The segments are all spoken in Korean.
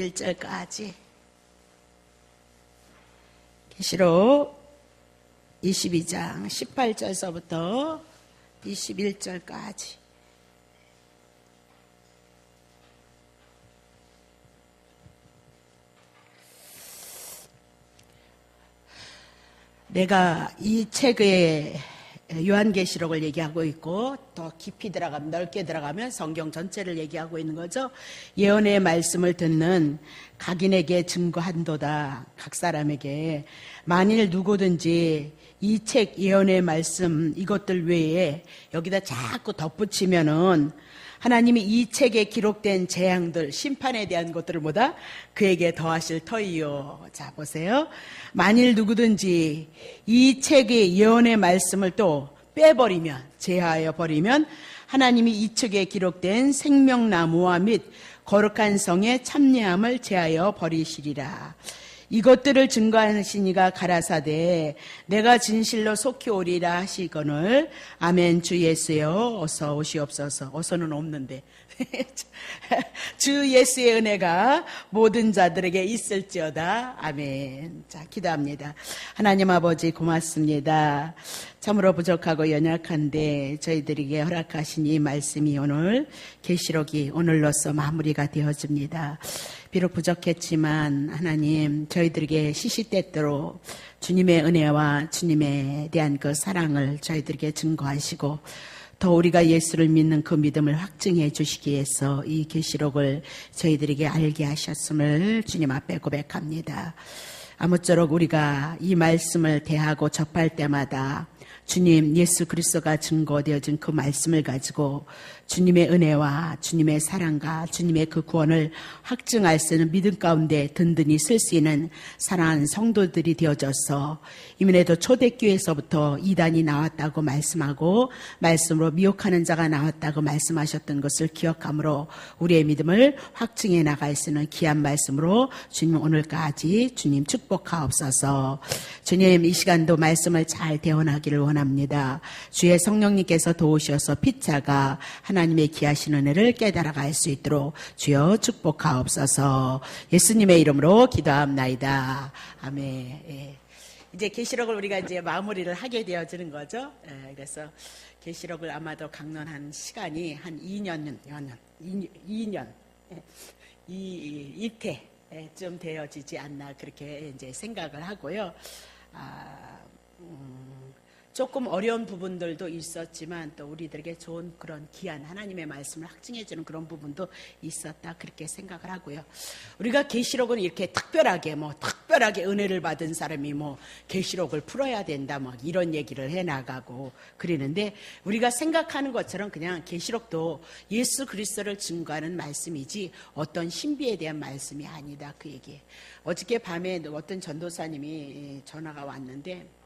21절까지 계시록 22장 18절서부터 21절까지 내가 이 책의 요한계시록을 얘기하고 있고 더 깊이 들어가면 넓게 들어가면 성경 전체를 얘기하고 있는 거죠. 예언의 말씀을 듣는 각인에게 증거한도다. 각 사람에게 만일 누구든지 이 책 예언의 말씀 이것들 외에 여기다 자꾸 덧붙이면은 하나님이 이 책에 기록된 재앙들, 심판에 대한 것들을 보다 그에게 더하실 터이요. 자, 보세요. 만일 누구든지 이 책의 예언의 말씀을 또 빼버리면, 제하여 버리면 하나님이 이 책에 기록된 생명나무와 및 거룩한 성의 참여함을 제하여 버리시리라. 이것들을 증거하시니가 가라사대 내가 진실로 속히 오리라 하시거늘 아멘. 주 예수여 어서 오시옵소서. 어서는 없는데 주 예수의 은혜가 모든 자들에게 있을지어다. 아멘. 자, 기도합니다. 하나님 아버지 고맙습니다. 참으로 부족하고 연약한데 저희들에게 허락하신 이 말씀이 오늘 계시록이 오늘로써 마무리가 되어집니다. 비록 부족했지만 하나님 저희들에게 시시때때로 주님의 은혜와 주님에 대한 그 사랑을 저희들에게 증거하시고 더 우리가 예수를 믿는 그 믿음을 확증해 주시기 위해서 이 계시록을 저희들에게 알게 하셨음을 주님 앞에 고백합니다. 아무쪼록 우리가 이 말씀을 대하고 접할 때마다 주님 예수 그리스도가 증거되어진 그 말씀을 가지고 주님의 은혜와 주님의 사랑과 주님의 그 구원을 확증할 수 있는 믿음 가운데 든든히 쓸 수 있는 사랑하는 성도들이 되어져서 이민에도 초대교회에서부터 이단이 나왔다고 말씀하고 말씀으로 미혹하는 자가 나왔다고 말씀하셨던 것을 기억함으로 우리의 믿음을 확증해 나갈 수 있는 귀한 말씀으로 주님 오늘까지 주님 축복하옵소서. 주님 이 시간도 말씀을 잘 대언하기를 원합니다. 주의 성령님께서 도우셔서 피차가 하나님의 귀하신 은혜를 깨달아갈 수 있도록 주여 축복하옵소서. 예수님의 이름으로 기도합나이다. 아멘. 예. 이제 계시록을 우리가 이제 마무리를 하게 되어지는 거죠. 예. 그래서 계시록을 아마도 강론한 시간이 한 2년 이태쯤 되어지지 않나 그렇게 이제 생각을 하고요. 조금 어려운 부분들도 있었지만 또 우리들에게 좋은 그런 귀한 하나님의 말씀을 확증해주는 그런 부분도 있었다 그렇게 생각을 하고요. 우리가 계시록은 이렇게 특별하게 은혜를 받은 사람이 계시록을 풀어야 된다 이런 얘기를 해나가고 그러는데 우리가 생각하는 것처럼 그냥 계시록도 예수 그리스도를 증거하는 말씀이지 어떤 신비에 대한 말씀이 아니다 그 얘기. 어저께 밤에 어떤 전도사님이 전화가 왔는데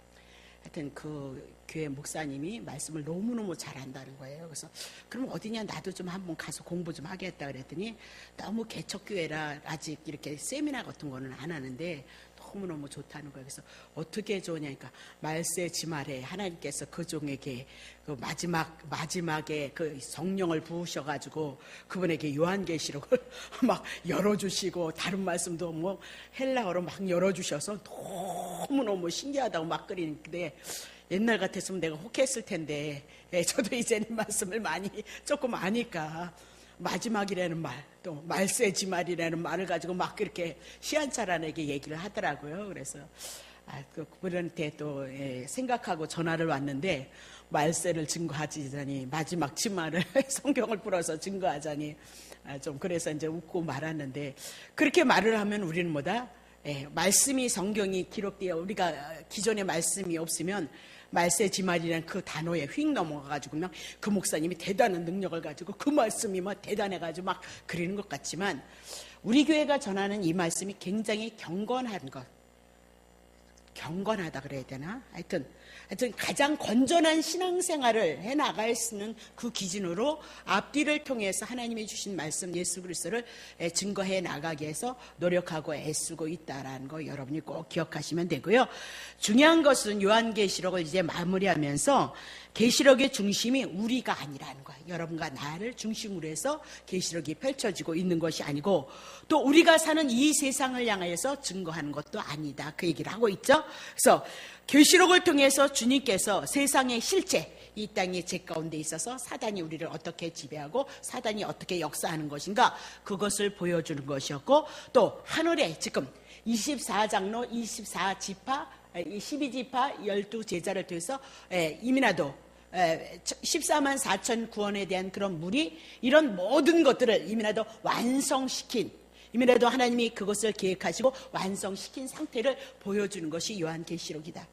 하여튼 그 교회 목사님이 말씀을 너무너무 잘한다는 거예요. 그래서 그럼 어디냐 나도 좀 한번 가서 공부 좀 하겠다 그랬더니 너무 개척교회라 아직 이렇게 세미나 같은 거는 안 하는데 너무너무 좋다는 거예요. 그래서 어떻게 좋으냐니까 말세 지말에 하나님께서 그 종에게 그 마지막에 그 성령을 부으셔가지고 그분에게 요한계시록을 막 열어주시고 다른 말씀도 헬라어로 막 열어주셔서 너무너무 신기하다고 막 그리는데 옛날 같았으면 내가 혹했을 텐데 저도 이제는 말씀을 많이 조금 아니까 마지막이라는 말, 또 말세지말이라는 말을 가지고 막 그렇게 시한차란에게 얘기를 하더라고요. 그래서 그분한테 또 생각하고 전화를 왔는데 말세를 증거하자니 마지막 지말을 성경을 풀어서 증거하자니 좀 그래서 이제 웃고 말았는데 그렇게 말을 하면 우리는 말씀이 성경이 기록되어 우리가 기존에 말씀이 없으면 말세지말이라는 그 단어에 휙 넘어가가지고 그냥 그 목사님이 대단한 능력을 가지고 그 말씀이 대단해가지고 막 그러는 것 같지만 우리 교회가 전하는 이 말씀이 굉장히 경건하다 그래야 되나? 하여튼 가장 건전한 신앙생활을 해나갈 수 있는 그 기준으로 앞뒤를 통해서 하나님이 주신 말씀 예수 그리스도를 증거해 나가기 위해서 노력하고 애쓰고 있다라는 거 여러분이 꼭 기억하시면 되고요. 중요한 것은 요한계시록을 이제 마무리하면서 계시록의 중심이 우리가 아니라는 거예요. 여러분과 나를 중심으로 해서 계시록이 펼쳐지고 있는 것이 아니고 또 우리가 사는 이 세상을 향하여서 증거하는 것도 아니다. 그 얘기를 하고 있죠. 그래서 계시록을 통해서 주님께서 세상의 실제 이 땅의 죄 가운데 있어서 사단이 우리를 어떻게 지배하고 사단이 어떻게 역사하는 것인가 그것을 보여주는 것이었고 또 하늘에 지금 24장로 24지파 12지파 12제자를 통해서 이민아도 14만 4천 구원에 대한 그런 무리 이런 모든 것들을 이민아도 완성시킨 이민아도 하나님이 그것을 계획하시고 완성시킨 상태를 보여주는 것이 요한계시록이다.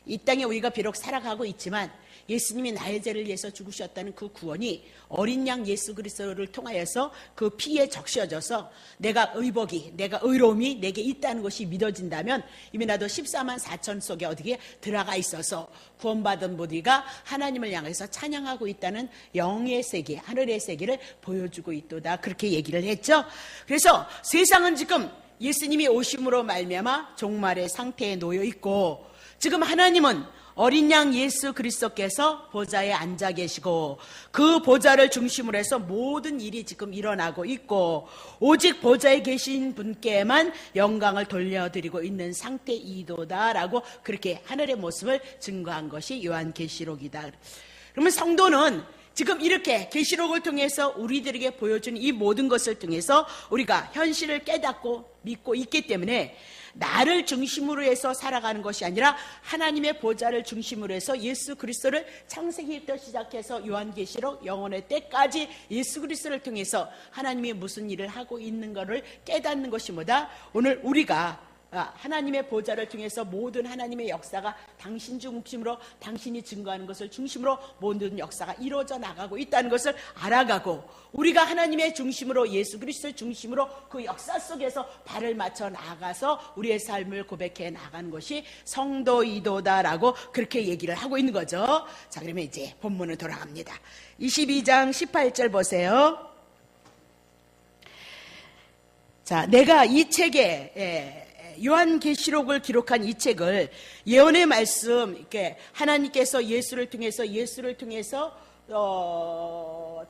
이 땅에 우리가 비록 살아가고 있지만 예수님이 나의 죄를 위해서 죽으셨다는 그 구원이 어린 양 예수 그리스도를 통하여서 그 피에 적셔져서 내가 의복이 내가 의로움이 내게 있다는 것이 믿어진다면 이미 나도 14만 4천 속에 어디에 들어가 있어서 구원받은 우리가 하나님을 향해서 찬양하고 있다는 영의 세계 하늘의 세계를 보여주고 있도다. 그렇게 얘기를 했죠. 그래서 세상은 지금 예수님이 오심으로 말미암아 종말의 상태에 놓여 있고 지금 하나님은 어린 양 예수 그리스도께서 보좌에 앉아 계시고 그 보좌를 중심으로 해서 모든 일이 지금 일어나고 있고 오직 보좌에 계신 분께만 영광을 돌려드리고 있는 상태이도다라고 그렇게 하늘의 모습을 증거한 것이 요한계시록이다. 그러면 성도는 지금 이렇게 계시록을 통해서 우리들에게 보여준 이 모든 것을 통해서 우리가 현실을 깨닫고 믿고 있기 때문에 나를 중심으로 해서 살아가는 것이 아니라 하나님의 보좌를 중심으로 해서 예수 그리스도를 창세기부터 시작해서 요한계시록 영원의 때까지 예수 그리스도를 통해서 하나님이 무슨 일을 하고 있는 것을 깨닫는 것이 뭐다? 오늘 우리가 하나님의 보좌를 통해서 모든 하나님의 역사가 당신 중심으로 당신이 증거하는 것을 중심으로 모든 역사가 이루어져 나가고 있다는 것을 알아가고 우리가 하나님의 중심으로 예수 그리스도 중심으로 그 역사 속에서 발을 맞춰 나가서 우리의 삶을 고백해 나가는 것이 성도이도다라고 그렇게 얘기를 하고 있는 거죠. 자, 그러면 이제 본문으로 돌아갑니다. 22장 18절 보세요. 자, 내가 이 책에 요한계시록을 기록한 이 책을 예언의 말씀 이렇게 하나님께서 예수를 통해서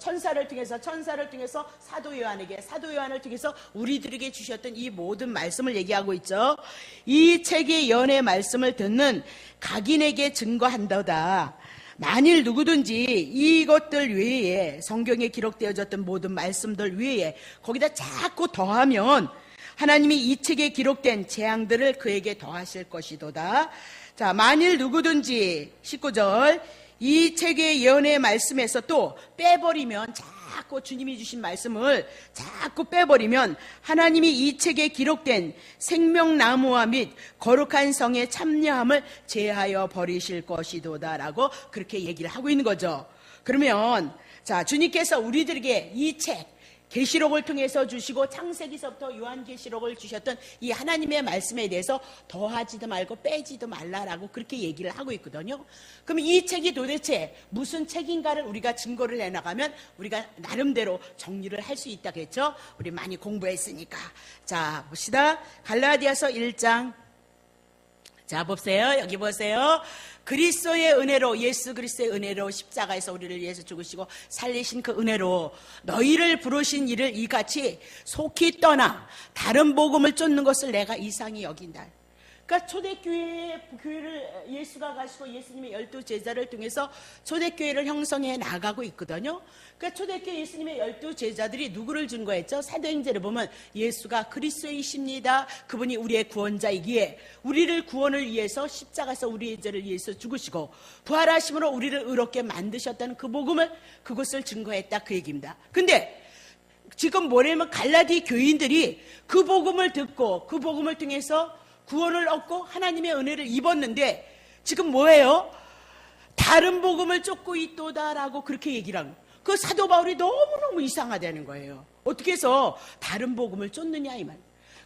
천사를 통해서 사도 요한을 통해서 우리들에게 주셨던 이 모든 말씀을 얘기하고 있죠. 이 책의 예언의 말씀을 듣는 각인에게 증거한다다. 만일 누구든지 이것들 외에 성경에 기록되어졌던 모든 말씀들 외에 거기다 자꾸 더하면 하나님이 이 책에 기록된 재앙들을 그에게 더하실 것이도다. 자, 만일 누구든지 19절 이 책의 예언의 말씀에서 또 빼버리면 자꾸 주님이 주신 말씀을 자꾸 빼버리면 하나님이 이 책에 기록된 생명나무와 및 거룩한 성의 참여함을 제하여 버리실 것이도다라고 그렇게 얘기를 하고 있는 거죠. 그러면 자, 주님께서 우리들에게 이 책 계시록을 통해서 주시고 창세기서부터 요한계시록을 주셨던 이 하나님의 말씀에 대해서 더하지도 말고 빼지도 말라라고 그렇게 얘기를 하고 있거든요. 그럼 이 책이 도대체 무슨 책인가를 우리가 증거를 해나가면 우리가 나름대로 정리를 할 수 있다겠죠. 우리 많이 공부했으니까. 자, 봅시다. 갈라디아서 1장. 자, 보세요. 여기 보세요. 그리스도의 은혜로 예수 그리스도의 은혜로 십자가에서 우리를 위해서 죽으시고 살리신 그 은혜로 너희를 부르신 이를 이같이 속히 떠나 다른 복음을 쫓는 것을 내가 이상히 여긴다. 그러니까 초대교회를 예수가 가시고 예수님의 12제자를 통해서 초대교회를 형성해 나가고 있거든요. 그러니까 초대교회 예수님의 12제자들이 누구를 증거했죠? 사도행전을 보면 예수가 그리스도이십니다. 그분이 우리의 구원자이기에 우리를 구원을 위해서 십자가에서 우리의 죄를 위해서 죽으시고 부활하심으로 우리를 의롭게 만드셨다는 그 복음을 그것을 증거했다 그 얘기입니다. 근데 지금 뭐냐면 갈라디 교인들이 그 복음을 듣고 그 복음을 통해서 구원을 얻고 하나님의 은혜를 입었는데 지금 뭐예요? 다른 복음을 쫓고 있도다라고 그렇게 얘기를 하는 거예요. 그 사도 바울이 너무너무 이상하다는 거예요. 어떻게 해서 다른 복음을 쫓느냐 이 말.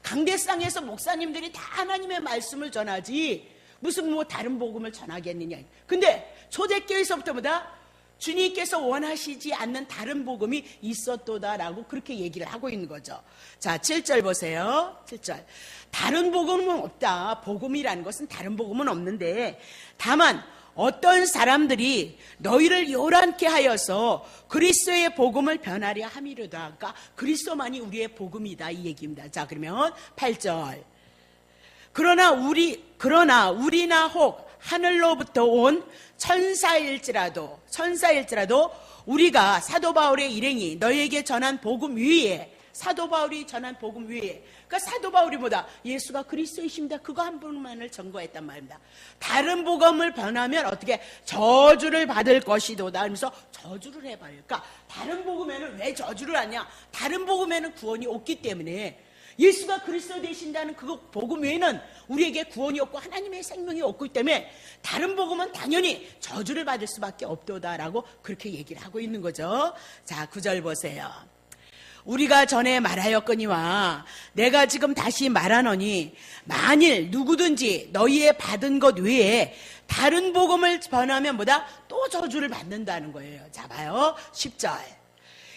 강대상에서 목사님들이 다 하나님의 말씀을 전하지 무슨 뭐 다른 복음을 전하겠느냐. 근데 초대교회에서부터보다 주님께서 원하시지 않는 다른 복음이 있었도다라고 그렇게 얘기를 하고 있는 거죠. 자, 7절 보세요. 7절. 다른 복음은 없다. 복음이라는 것은 다른 복음은 없는데 다만 어떤 사람들이 너희를 요란케 하여서 그리스도의 복음을 변하려 함이로다. 그러니까 그리스도만이 우리의 복음이다 이 얘기입니다. 자, 그러면 8절. 그러나 우리나 혹 하늘로부터 온 천사일지라도 우리가 사도 바울의 일행이 너희에게 전한 복음 위에, 사도 바울이 전한 복음 위에, 그러니까 사도 바울이 뭐다? 예수가 그리스도이십니다. 그거 한 분만을 전거했단 말입니다. 다른 복음을 변하면 어떻게 저주를 받을 것이도다 하면서 저주를 해봐요. 그러니까 다른 복음에는 왜 저주를 하냐? 다른 복음에는 구원이 없기 때문에, 예수가 그리스도 되신다는 그 복음 외에는 우리에게 구원이 없고 하나님의 생명이 없기 때문에 다른 복음은 당연히 저주를 받을 수밖에 없도다라고 그렇게 얘기를 하고 있는 거죠. 자, 9절 보세요. 우리가 전에 말하였거니와 내가 지금 다시 말하노니 만일 누구든지 너희의 받은 것 외에 다른 복음을 전하면 뭐다? 또 저주를 받는다는 거예요. 자, 봐요. 10절.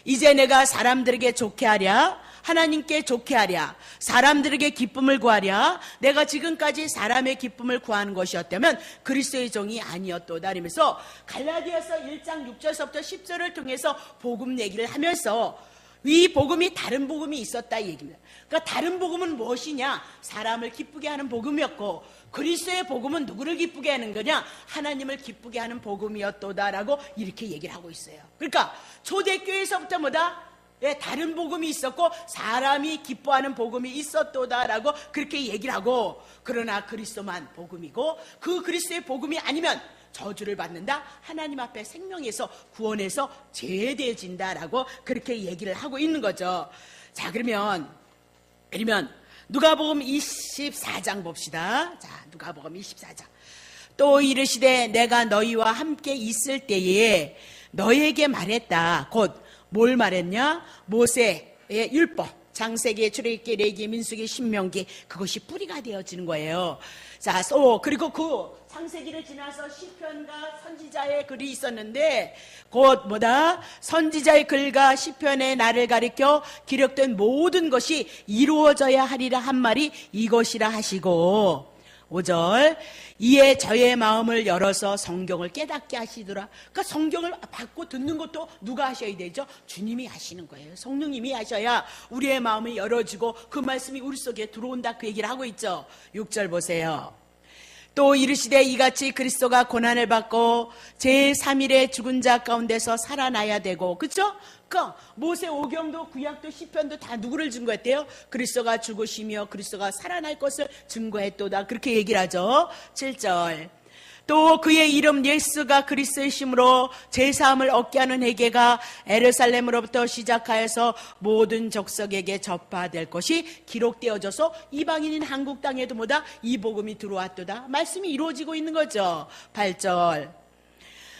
이제 내가 사람들에게 좋게 하랴, 하나님께 좋게 하랴, 사람들에게 기쁨을 구하랴, 내가 지금까지 사람의 기쁨을 구하는 것이었다면 그리스도의 종이 아니었도다. 이러면서 갈라디아서 1장 6절서부터 10절을 통해서 복음 얘기를 하면서 이 복음이 다른 복음이 있었다 이 얘기입니다. 그러니까 다른 복음은 무엇이냐? 사람을 기쁘게 하는 복음이었고, 그리스도의 복음은 누구를 기쁘게 하는 거냐? 하나님을 기쁘게 하는 복음이었도다라고 이렇게 얘기를 하고 있어요. 그러니까 초대교회에서부터 뭐다? 다른 복음이 있었고 사람이 기뻐하는 복음이 있었도다라고 그렇게 얘기를 하고, 그러나 그리스도만 복음이고 그 그리스도의 복음이 아니면 저주를 받는다, 하나님 앞에 생명에서 구원에서 제대해진다라고 그렇게 얘기를 하고 있는 거죠. 자, 그러면 누가복음 24장 봅시다. 자, 누가복음 24장. 또 이르시되 내가 너희와 함께 있을 때에 너희에게 말했다. 곧 뭘 말했냐? 모세의 율법, 창세기, 출애굽기, 레위기, 민수기, 신명기, 그것이 뿌리가 되어지는 거예요. 자, 그리고 그 창세기를 지나서 시편과 선지자의 글이 있었는데, 곧 뭐다? 선지자의 글과 시편의 날을 가리켜 기록된 모든 것이 이루어져야 하리라 한 말이 이것이라 하시고, 5절. 이에 저의 마음을 열어서 성경을 깨닫게 하시더라. 그러니까 성경을 받고 듣는 것도 누가 하셔야 되죠? 주님이 하시는 거예요. 성령님이 하셔야 우리의 마음이 열어지고 그 말씀이 우리 속에 들어온다, 그 얘기를 하고 있죠. 6절 보세요. 또 이르시되 이같이 그리스도가 고난을 받고 제3일에 죽은 자 가운데서 살아나야 되고, 그렇죠? 그러니까 모세 오경도 구약도 시편도 다 누구를 증거했대요? 그리스도가 죽으시며 그리스도가 살아날 것을 증거했도다, 그렇게 얘기를 하죠. 7절. 또 그의 이름 예수가 그리스도이심으로 제사함을 얻게 하는 회개가 에르살렘으로부터 시작하여서 모든 족속에게 전파될 것이 기록되어져서 이방인인 한국 땅에도 뭐다? 이 복음이 들어왔도다. 말씀이 이루어지고 있는 거죠. 8절.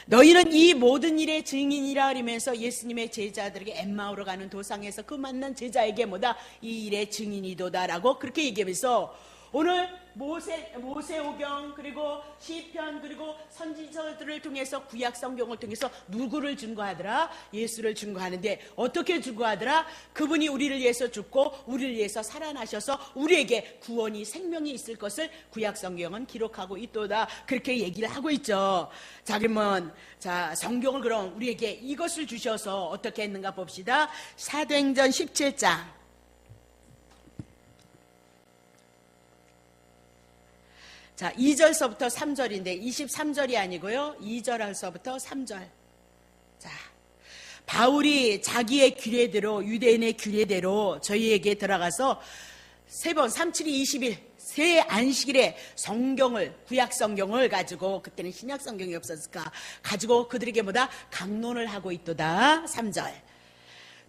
너희는 이 모든 일의 증인이라 하면서 예수님의 제자들에게 엠마오로 가는 도상에서 그 만난 제자에게 뭐다? 이 일의 증인이도다라고 그렇게 얘기하면서 오늘 모세오경 그리고 시편 그리고 선지서들을 통해서 구약 성경을 통해서 누구를 증거하더라? 예수를 증거하는데 어떻게 증거하더라? 그분이 우리를 위해서 죽고 우리를 위해서 살아나셔서 우리에게 구원이 생명이 있을 것을 구약 성경은 기록하고 있도다, 그렇게 얘기를 하고 있죠. 자, 그러면 성경을 그럼 우리에게 이것을 주셔서 어떻게 했는가 봅시다. 사도행전 17장 자, 2절서부터 3절인데 23절이 아니고요, 2절에서부터 3절. 자, 바울이 자기의 규례대로, 유대인의 규례대로 저희에게 들어가서 3번 37이 20일 새 안식일에 성경을, 구약 성경을 가지고, 그때는 신약 성경이 없었을까 가지고 그들에게 뭐다? 강론을 하고 있도다. 3절.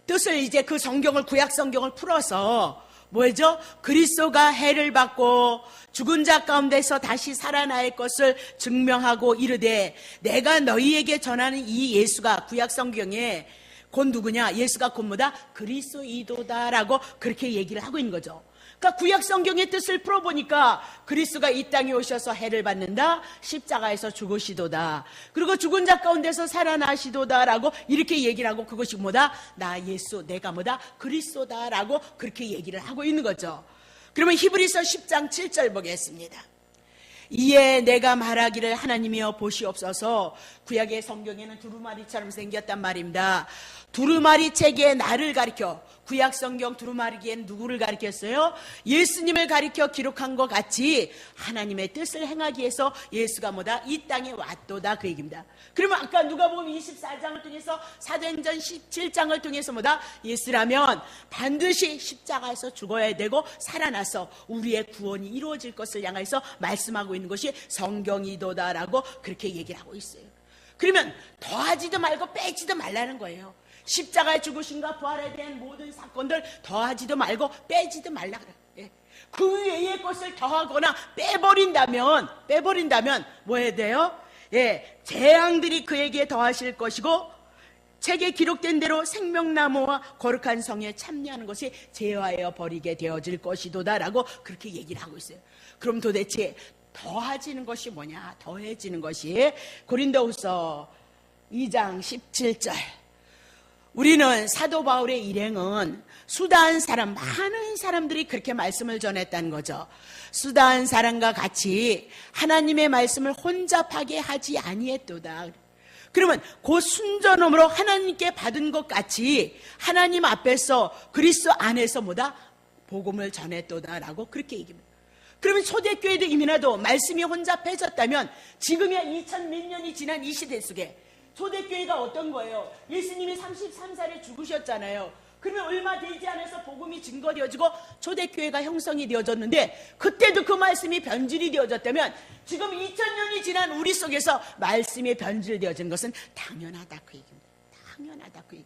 뜻을 이제 그 성경을, 구약 성경을 풀어서 뭐죠? 그리스도가 해를 받고 죽은 자 가운데서 다시 살아날 것을 증명하고 이르되, 내가 너희에게 전하는 이 예수가 구약 성경에 곧 누구냐? 예수가 곧 뭐다? 그리스도이도다라고 그렇게 얘기를 하고 있는 거죠. 그러니까 구약 성경의 뜻을 풀어보니까 그리스도가 이 땅에 오셔서 해를 받는다, 십자가에서 죽으시도다, 그리고 죽은 자 가운데서 살아나시도다라고 이렇게 얘기를 하고, 그것이 뭐다? 나 예수, 내가 뭐다? 그리스도다라고 그렇게 얘기를 하고 있는 거죠. 그러면 히브리서 10장 7절 보겠습니다. 이에 내가 말하기를 하나님이여 보시옵소서. 구약의 성경에는 두루마리처럼 생겼단 말입니다. 두루마리 책에 나를 가리켜, 구약 성경 두루마리기엔 누구를 가리켰어요? 예수님을 가리켜 기록한 것 같이 하나님의 뜻을 행하기 위해서 예수가 뭐다? 이 땅에 왔도다, 그 얘기입니다. 그러면 아까 누가복음 24장을 통해서, 사도행전 17장을 통해서 뭐다? 예수라면 반드시 십자가에서 죽어야 되고 살아나서 우리의 구원이 이루어질 것을 향해서 말씀하고 있는 것이 성경이도다라고 그렇게 얘기를 하고 있어요. 그러면 더하지도 말고 빼지도 말라는 거예요. 십자가의 죽으심과 부활에 대한 모든 사건들 더하지도 말고 빼지도 말라 그래요. 예. 그 외의 것을 더하거나 빼버린다면 뭐 해야 돼요? 예, 재앙들이 그에게 더하실 것이고 책에 기록된 대로 생명나무와 거룩한 성에 참여하는 것이 제하여 버리게 되어질 것이도다라고 그렇게 얘기를 하고 있어요. 그럼 도대체 더해지는 것이 뭐냐? 더해지는 것이 고린도후서 2장 17절. 우리는 사도 바울의 일행은 수다한 사람, 많은 사람들이 그렇게 말씀을 전했다는 거죠. 수다한 사람과 같이 하나님의 말씀을 혼잡하게 하지 아니했도다. 그러면 그 순전함으로 하나님께 받은 것 같이 하나님 앞에서 그리스도 안에서 뭐다? 복음을 전했도다라고 그렇게 얘기합니다. 그러면 초대교회도 이미나도 말씀이 혼잡해졌다면 지금이야 2000몇 년이 지난 이 시대 속에 초대교회가 어떤 거예요? 예수님이 33살에 죽으셨잖아요. 그러면 얼마 되지 않아서 복음이 증거되어지고 초대교회가 형성이 되어졌는데 그때도 그 말씀이 변질이 되어졌다면 지금 2000년이 지난 우리 속에서 말씀이 변질되어진 것은 당연하다 그 얘기입니다. 당연하다 그 얘기.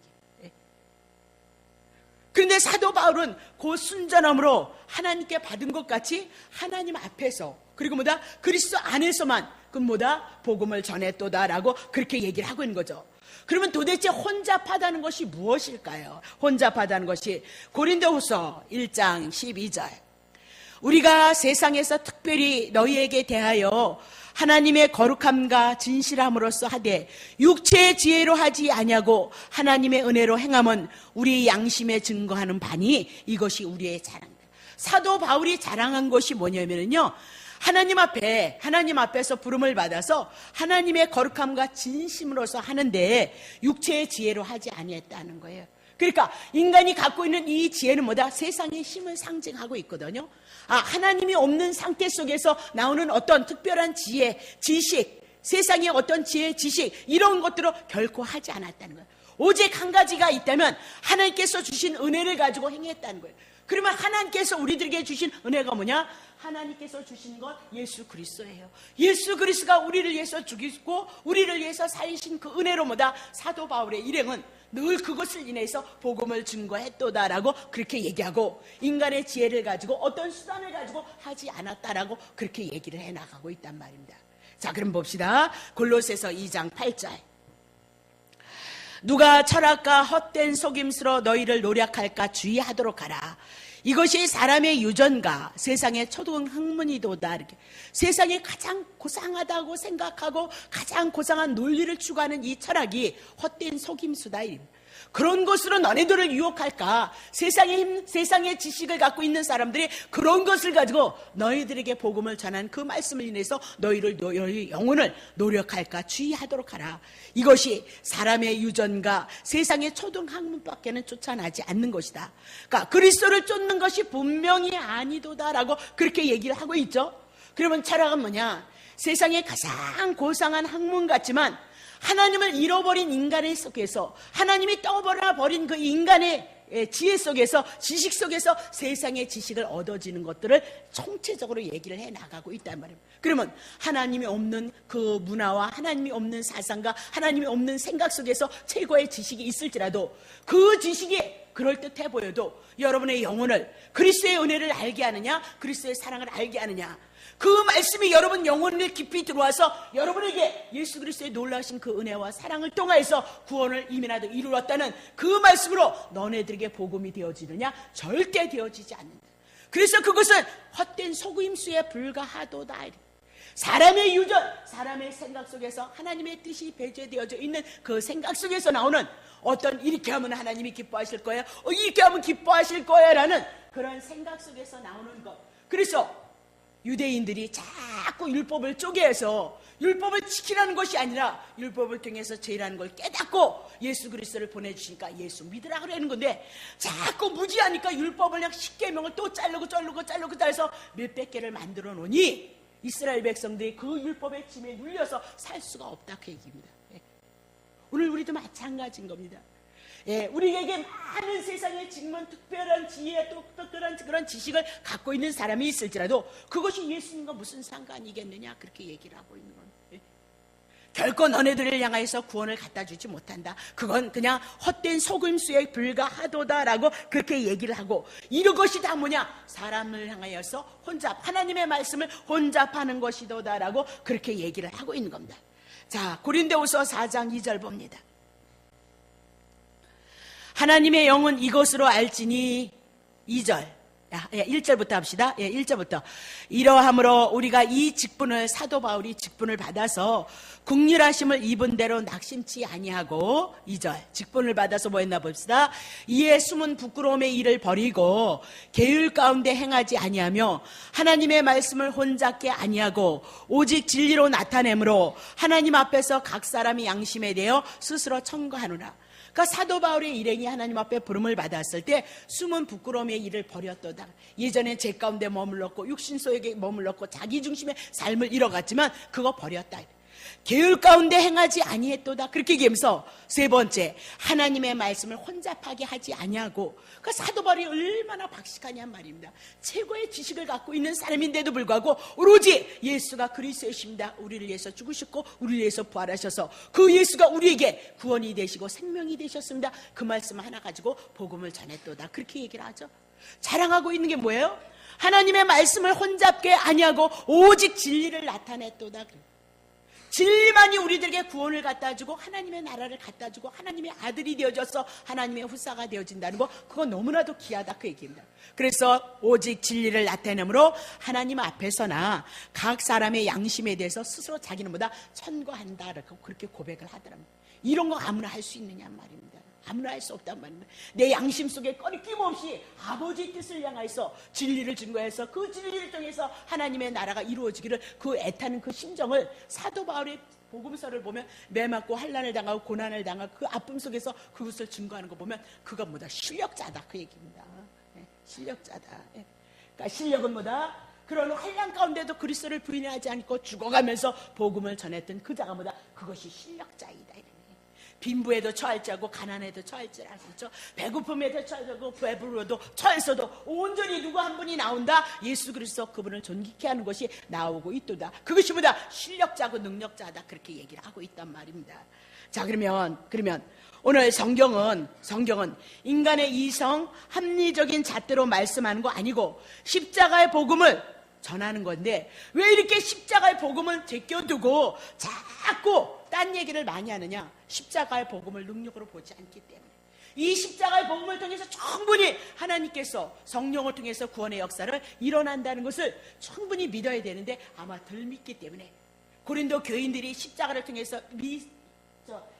그런데 사도 바울은 그 순전함으로 하나님께 받은 것 같이 하나님 앞에서 그리고 뭐다? 그리스도 안에서만 그 뭐다? 복음을 전했도다라고 그렇게 얘기를 하고 있는 거죠. 그러면 도대체 혼잡하다는 것이 무엇일까요? 혼잡하다는 것이 고린도후서 1장 12절. 우리가 세상에서 특별히 너희에게 대하여 하나님의 거룩함과 진실함으로써 하되 육체의 지혜로 하지 아니하고 하나님의 은혜로 행함은 우리 양심에 증거하는 바니 이것이 우리의 자랑이다. 사도 바울이 자랑한 것이 뭐냐면요, 하나님 앞에서 부름을 받아서 하나님의 거룩함과 진심으로서 하는데 육체의 지혜로 하지 아니했다는 거예요. 그러니까 인간이 갖고 있는 이 지혜는 뭐다? 세상의 힘을 상징하고 있거든요. 하나님이 없는 상태 속에서 나오는 어떤 특별한 지혜, 지식, 세상의 어떤 지혜, 지식 이런 것들을 결코 하지 않았다는 거예요. 오직 한 가지가 있다면 하나님께서 주신 은혜를 가지고 행했다는 거예요. 그러면 하나님께서 우리들에게 주신 은혜가 뭐냐? 하나님께서 주신 것 예수 그리스도예요. 예수 그리스도가 우리를 위해서 죽이고 우리를 위해서 살리신 그 은혜로 뭐다? 사도 바울의 일행은 늘 그것을 인해서 복음을 증거했도다라고 그렇게 얘기하고 인간의 지혜를 가지고 어떤 수단을 가지고 하지 않았다라고 그렇게 얘기를 해나가고 있단 말입니다. 자, 그럼 봅시다. 골로새서 2장 8절. 누가 철학과 헛된 속임수로 너희를 노력할까 주의하도록 하라. 이것이 사람의 유전과 세상의 초등학문이도다. 이렇게 세상에 가장 고상하다고 생각하고 가장 고상한 논리를 추구하는 이 철학이 헛된 속임수다. 그런 것으로 너네들을 유혹할까? 세상의 지식을 갖고 있는 사람들이 그런 것을 가지고 너희들에게 복음을 전한 그 말씀을 인해서 너희 영혼을 노력할까 주의하도록 하라. 이것이 사람의 유전과 세상의 초등학문밖에는 쫓아나지 않는 것이다. 그러니까 그리스도를 쫓는 것이 분명히 아니도다라고 그렇게 얘기를 하고 있죠. 그러면 철학은 뭐냐? 세상의 가장 고상한 학문 같지만 하나님을 잃어버린 인간의 속에서 하나님이 떠버려버린 그 인간의 지혜 속에서 지식 속에서 세상의 지식을 얻어지는 것들을 총체적으로 얘기를 해나가고 있단 말이에요. 그러면 하나님이 없는 그 문화와 하나님이 없는 사상과 하나님이 없는 생각 속에서 최고의 지식이 있을지라도 그 지식이 그럴듯해 보여도 여러분의 영혼을 그리스도의 은혜를 알게 하느냐, 그리스도의 사랑을 알게 하느냐, 그 말씀이 여러분 영혼을 깊이 들어와서 여러분에게 예수 그리스도의 놀라신 그 은혜와 사랑을 통하여서 구원을 이미나도 이루었다는 그 말씀으로 너네들에게 복음이 되어지느냐? 절대 되어지지 않는다. 그래서 그것은 헛된 속임수에 불과하도다. 사람의 유전, 사람의 생각 속에서 하나님의 뜻이 배제되어져 있는 그 생각 속에서 나오는 어떤 이렇게 하면 하나님이 기뻐하실 거야, 이렇게 하면 기뻐하실 거야 라는 그런 생각 속에서 나오는 것. 그래서 유대인들이 자꾸 율법을 쪼개서 율법을 지키라는 것이 아니라 율법을 통해서 죄라는 걸 깨닫고 예수 그리스도를 보내주시니까 예수 믿으라 그러는 건데, 자꾸 무지하니까 율법을 그냥 10계명을 또 자르고 해서 몇백 개를 만들어 놓으니 이스라엘 백성들이 그 율법의 짐에 눌려서 살 수가 없다, 그 얘기입니다. 오늘 우리도 마찬가지인 겁니다. 우리에게 많은 세상에 지금은 특별한 지혜, 또 특별한 그런 지식을 갖고 있는 사람이 있을지라도 그것이 예수님과 무슨 상관이겠느냐, 그렇게 얘기를 하고 있는 겁니다. 결코 너네들을 향하여서 구원을 갖다 주지 못한다. 그건 그냥 헛된 속임수에 불과하도다라고 그렇게 얘기를 하고, 이런 것이 다 뭐냐? 사람을 향하여서 혼잡, 하나님의 말씀을 혼잡하는 것이도다라고 그렇게 얘기를 하고 있는 겁니다. 자, 고린도후서 4장 2절 봅니다. 하나님의 영은 이것으로 알지니, 2절 1절부터 합시다. 1절부터. 이러함으로 우리가 이 직분을, 사도 바울이 직분을 받아서 국률하심을 입은 대로 낙심치 아니하고, 2절 직분을 받아서 뭐 했나 봅시다. 이에 숨은 부끄러움의 일을 버리고 계율 가운데 행하지 아니하며 하나님의 말씀을 혼잡게 아니하고 오직 진리로 나타내므로 하나님 앞에서 각 사람이 양심에 대하여 스스로 청구하노라. 그러니까 사도 바울의 일행이 하나님 앞에 부름을 받았을 때 숨은 부끄러움의 일을 버렸도다. 예전에 죄 가운데 머물렀고 육신 속에 머물렀고 자기 중심의 삶을 잃어갔지만 그거 버렸다. 계율 가운데 행하지 아니했도다. 그렇게 얘기하면서 세 번째, 하나님의 말씀을 혼잡하게 하지 아니하고. 그 사도 바울이 얼마나 박식하냔 말입니다. 최고의 지식을 갖고 있는 사람인데도 불구하고 오로지 예수가 그리스도이십니다, 우리를 위해서 죽으셨고 우리를 위해서 부활하셔서 그 예수가 우리에게 구원이 되시고 생명이 되셨습니다, 그 말씀 하나 가지고 복음을 전했도다. 그렇게 얘기를 하죠. 자랑하고 있는 게 뭐예요? 하나님의 말씀을 혼잡게 아니하고 오직 진리를 나타냈도다. 진리만이 우리들에게 구원을 갖다 주고 하나님의 나라를 갖다 주고 하나님의 아들이 되어져서 하나님의 후사가 되어진다는 거, 그거 너무나도 귀하다, 그 얘기입니다. 그래서 오직 진리를 나타내므로 하나님 앞에서나 각 사람의 양심에 대해서 스스로 자기는 보다 천거한다라고 그렇게 고백을 하더랍니다. 이런 거 아무나 할 수 있느냐 말입니다. 아무나 할 수 없단 말입니다. 내 양심 속에 꺼리낌 없이 아버지의 뜻을 향해서 진리를 증거해서 그 진리를 통해서 하나님의 나라가 이루어지기를 그 애타는 그 심정을, 사도 바울의 복음서를 보면 매 맞고 환난을 당하고 고난을 당하고 그 아픔 속에서 그것을 증거하는 거 보면 그건 뭐다? 실력자다, 그 얘기입니다. 실력자다. 그러니까 실력은 뭐다? 그런 환난 가운데도 그리스도를 부인하지 않고 죽어가면서 복음을 전했던 그 자가 뭐다? 그것이 실력자이다. 빈부에도 처할지하고 가난에도 처할지라고, 배고픔에도 처하고 배부르도 처해서도 온전히 누구 한 분이 나온다? 예수 그리스도, 그분을 존귀케 하는 것이 나오고 있도다. 그것이 뭐다? 실력자고 능력자다, 그렇게 얘기를 하고 있단 말입니다. 자, 그러면 오늘 성경은 인간의 이성 합리적인 잣대로 말씀하는 거 아니고 십자가의 복음을 전하는 건데, 왜 이렇게 십자가의 복음을 제껴두고 자꾸 딴 얘기를 많이 하느냐? 십자가의 복음을 능력으로 보지 않기 때문에. 이 십자가의 복음을 통해서 충분히 하나님께서 성령을 통해서 구원의 역사를 일어난다는 것을 충분히 믿어야 되는데 아마 덜 믿기 때문에 고린도 교인들이 십자가를 통해서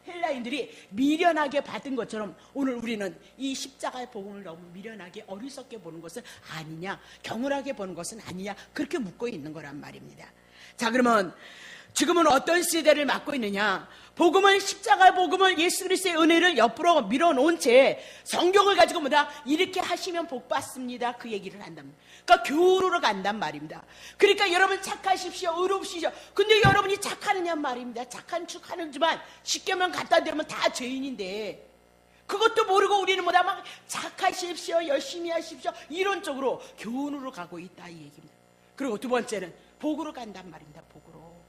헬라인들이 미련하게 받은 것처럼 오늘 우리는 이 십자가의 복음을 너무 미련하게 어리석게 보는 것은 아니냐, 경솔하게 보는 것은 아니냐, 그렇게 묻고 있는 거란 말입니다. 자, 그러면 지금은 어떤 시대를 맞고 있느냐? 복음을, 십자가의 복음을, 예수 그리스도의 은혜를 옆으로 밀어놓은 채 성경을 가지고 뭐다? 이렇게 하시면 복 받습니다, 그 얘기를 한답니다. 그러니까 교훈으로 간단 말입니다. 그러니까 여러분 착하십시오, 의롭시죠. 근데 여러분이 착하느냐 말입니다. 착한 척 하는지만 십계명 갖다 대면 다 죄인인데 그것도 모르고 우리는 뭐다? 막 착하십시오, 열심히 하십시오, 이런 쪽으로 교훈으로 가고 있다, 이 얘기입니다. 그리고 두 번째는 복으로 간단 말입니다. 복으로.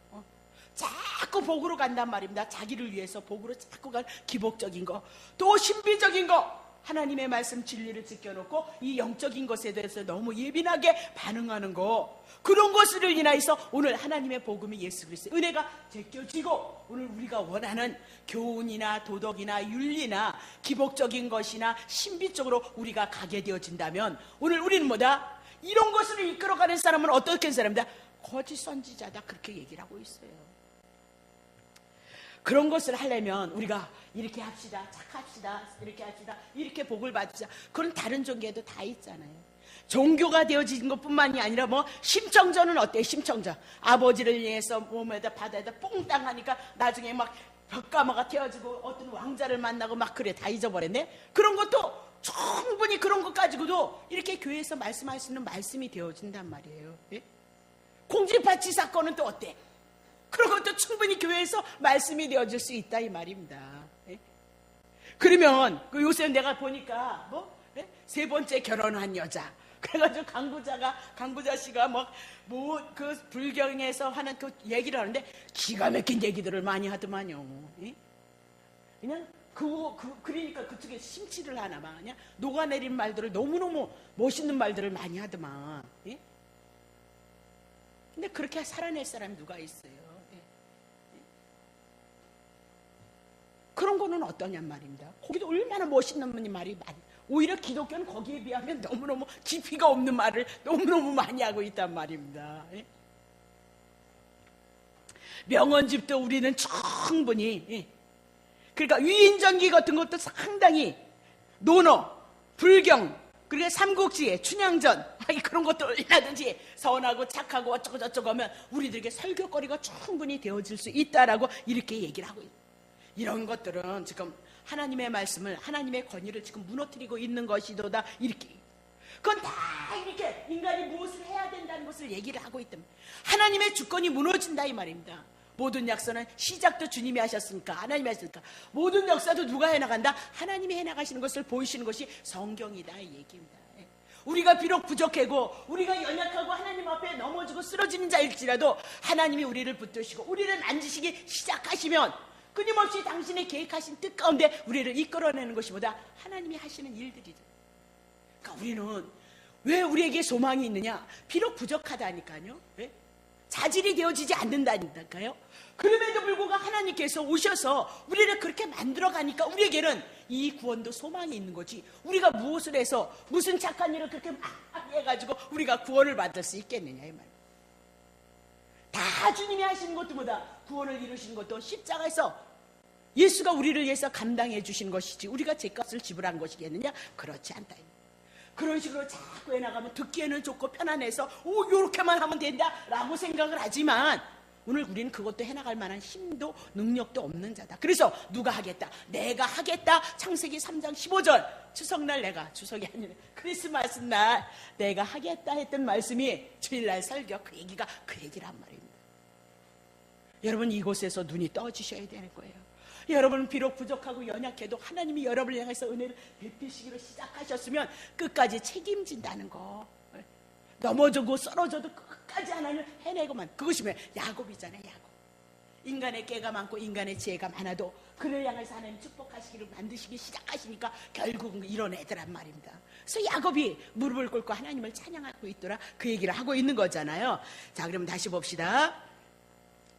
자꾸 복으로 간단 말입니다. 자기를 위해서 복으로 자꾸 간 기복적인 거, 또 신비적인 거, 하나님의 말씀 진리를 지켜놓고 이 영적인 것에 대해서 너무 예민하게 반응하는 거, 그런 것을 인하여서 오늘 하나님의 복음이 예수 그리스도 은혜가 제껴지고 오늘 우리가 원하는 교훈이나 도덕이나 윤리나 기복적인 것이나 신비적으로 우리가 가게 되어진다면 오늘 우리는 뭐다? 이런 것을 이끌어가는 사람은 어떻게 사람이다? 거짓 선지자다, 그렇게 얘기를 하고 있어요. 그런 것을 하려면 우리가 이렇게 합시다, 착합시다, 이렇게 합시다, 이렇게 복을 받으자, 그런 다른 종교에도 다 있잖아요. 종교가 되어진 것뿐만이 아니라 뭐 심청전은 어때요? 심청전 아버지를 위해서 몸에다 바다에다 뽕땅 하니까 나중에 막 벽가마가 튀어지고 어떤 왕자를 만나고 막 그래 다 잊어버렸네. 그런 것도 충분히 그런 것 가지고도 이렇게 교회에서 말씀할 수 있는 말씀이 되어진단 말이에요. 예? 공주파치 사건은 또 어때? 그런 것도 충분히 교회에서 말씀이 되어질 수 있다 이 말입니다. 예? 그러면 요새 내가 보니까 뭐 예? 세 번째 결혼한 여자 그래가지고 강부자 씨가 뭐 그 불경에서 하는 그 얘기를 하는데 기가 막힌 얘기들을 많이 하더만요. 예? 그냥 그러니까 그쪽에 심취를 하나 봐. 그냥 녹아내린 말들을 너무너무 멋있는 말들을 많이 하더만. 예? 근데 그렇게 살아낼 사람이 누가 있어요? 예? 예? 그런 거는 어떠냔 말입니다. 거기도 얼마나 멋있는 말이 많이. 오히려 기독교는 거기에 비하면 너무너무 깊이가 없는 말을 너무너무 많이 하고 있단 말입니다. 예? 명언집도 우리는 충분히 예. 그러니까 위인전기 같은 것도 상당히 논어, 불경, 그리고 삼국지에 춘향전 그런 것도 얼마든지 선하고 착하고 어쩌고 저쩌고 하면 우리들에게 설교거리가 충분히 되어질 수 있다라고 이렇게 얘기를 하고 있어요. 이런 것들은 지금 하나님의 말씀을 하나님의 권위를 지금 무너뜨리고 있는 것이도다 이렇게 그건 다 이렇게 인간이 무엇을 해야 된다는 것을 얘기를 하고 있답니다. 하나님의 주권이 무너진다 이 말입니다. 모든 역사는 시작도 주님이 하셨으니까 하나님이 하셨으니까 모든 역사도 누가 해나간다? 하나님이 해나가시는 것을 보이시는 것이 성경이다 이 얘기입니다. 우리가 비록 부족하고 우리가 연약하고 하나님 앞에 넘어지고 쓰러지는 자일지라도 하나님이 우리를 붙드시고 우리를 만지시기 시작하시면 끊임없이 당신의 계획하신 뜻 가운데 우리를 이끌어내는 것이보다 하나님이 하시는 일들이죠. 그러니까 우리는 왜 우리에게 소망이 있느냐? 비록 부족하다니까요. 왜? 자질이 되어지지 않는다니까요. 그럼에도 불구하고 하나님께서 오셔서 우리를 그렇게 만들어가니까 우리에게는 이 구원도 소망이 있는 거지. 우리가 무엇을 해서 무슨 착한 일을 그렇게 막 해가지고 우리가 구원을 받을 수 있겠느냐 이 말. 다 주님이 하시는 것보다 구원을 이루신 것도 십자가에서 예수가 우리를 위해서 감당해 주신 것이지 우리가 죄값을 지불한 것이겠느냐? 그렇지 않다. 그런 식으로 자꾸 해나가면 듣기에는 좋고 편안해서 요렇게만 하면 된다라고 생각을 하지만 오늘 우리는 그것도 해나갈 만한 힘도 능력도 없는 자다. 그래서 누가 하겠다? 내가 하겠다. 창세기 3장 15절 추석날 내가 추석이 아니라 크리스마스 날 내가 하겠다 했던 말씀이 주일날 설교 그 얘기가 그 얘기란 말입니다. 여러분 이곳에서 눈이 떠지셔야 되는 거예요. 여러분은 비록 부족하고 연약해도 하나님이 여러분을 향해서 은혜를 베푸시기로 시작하셨으면 끝까지 책임진다는 거. 넘어져도 쓰러져도 끝까지 하나님을 해내고만. 그것이 왜 야곱이잖아요. 야곱. 인간의 깨가 많고 인간의 지혜가 많아도 그를 향해서 하나님 축복하시기를 만드시기 시작하시니까 결국은 이뤄내더란 말입니다. 그래서 야곱이 무릎을 꿇고 하나님을 찬양하고 있더라. 그 얘기를 하고 있는 거잖아요. 자, 그럼 다시 봅시다.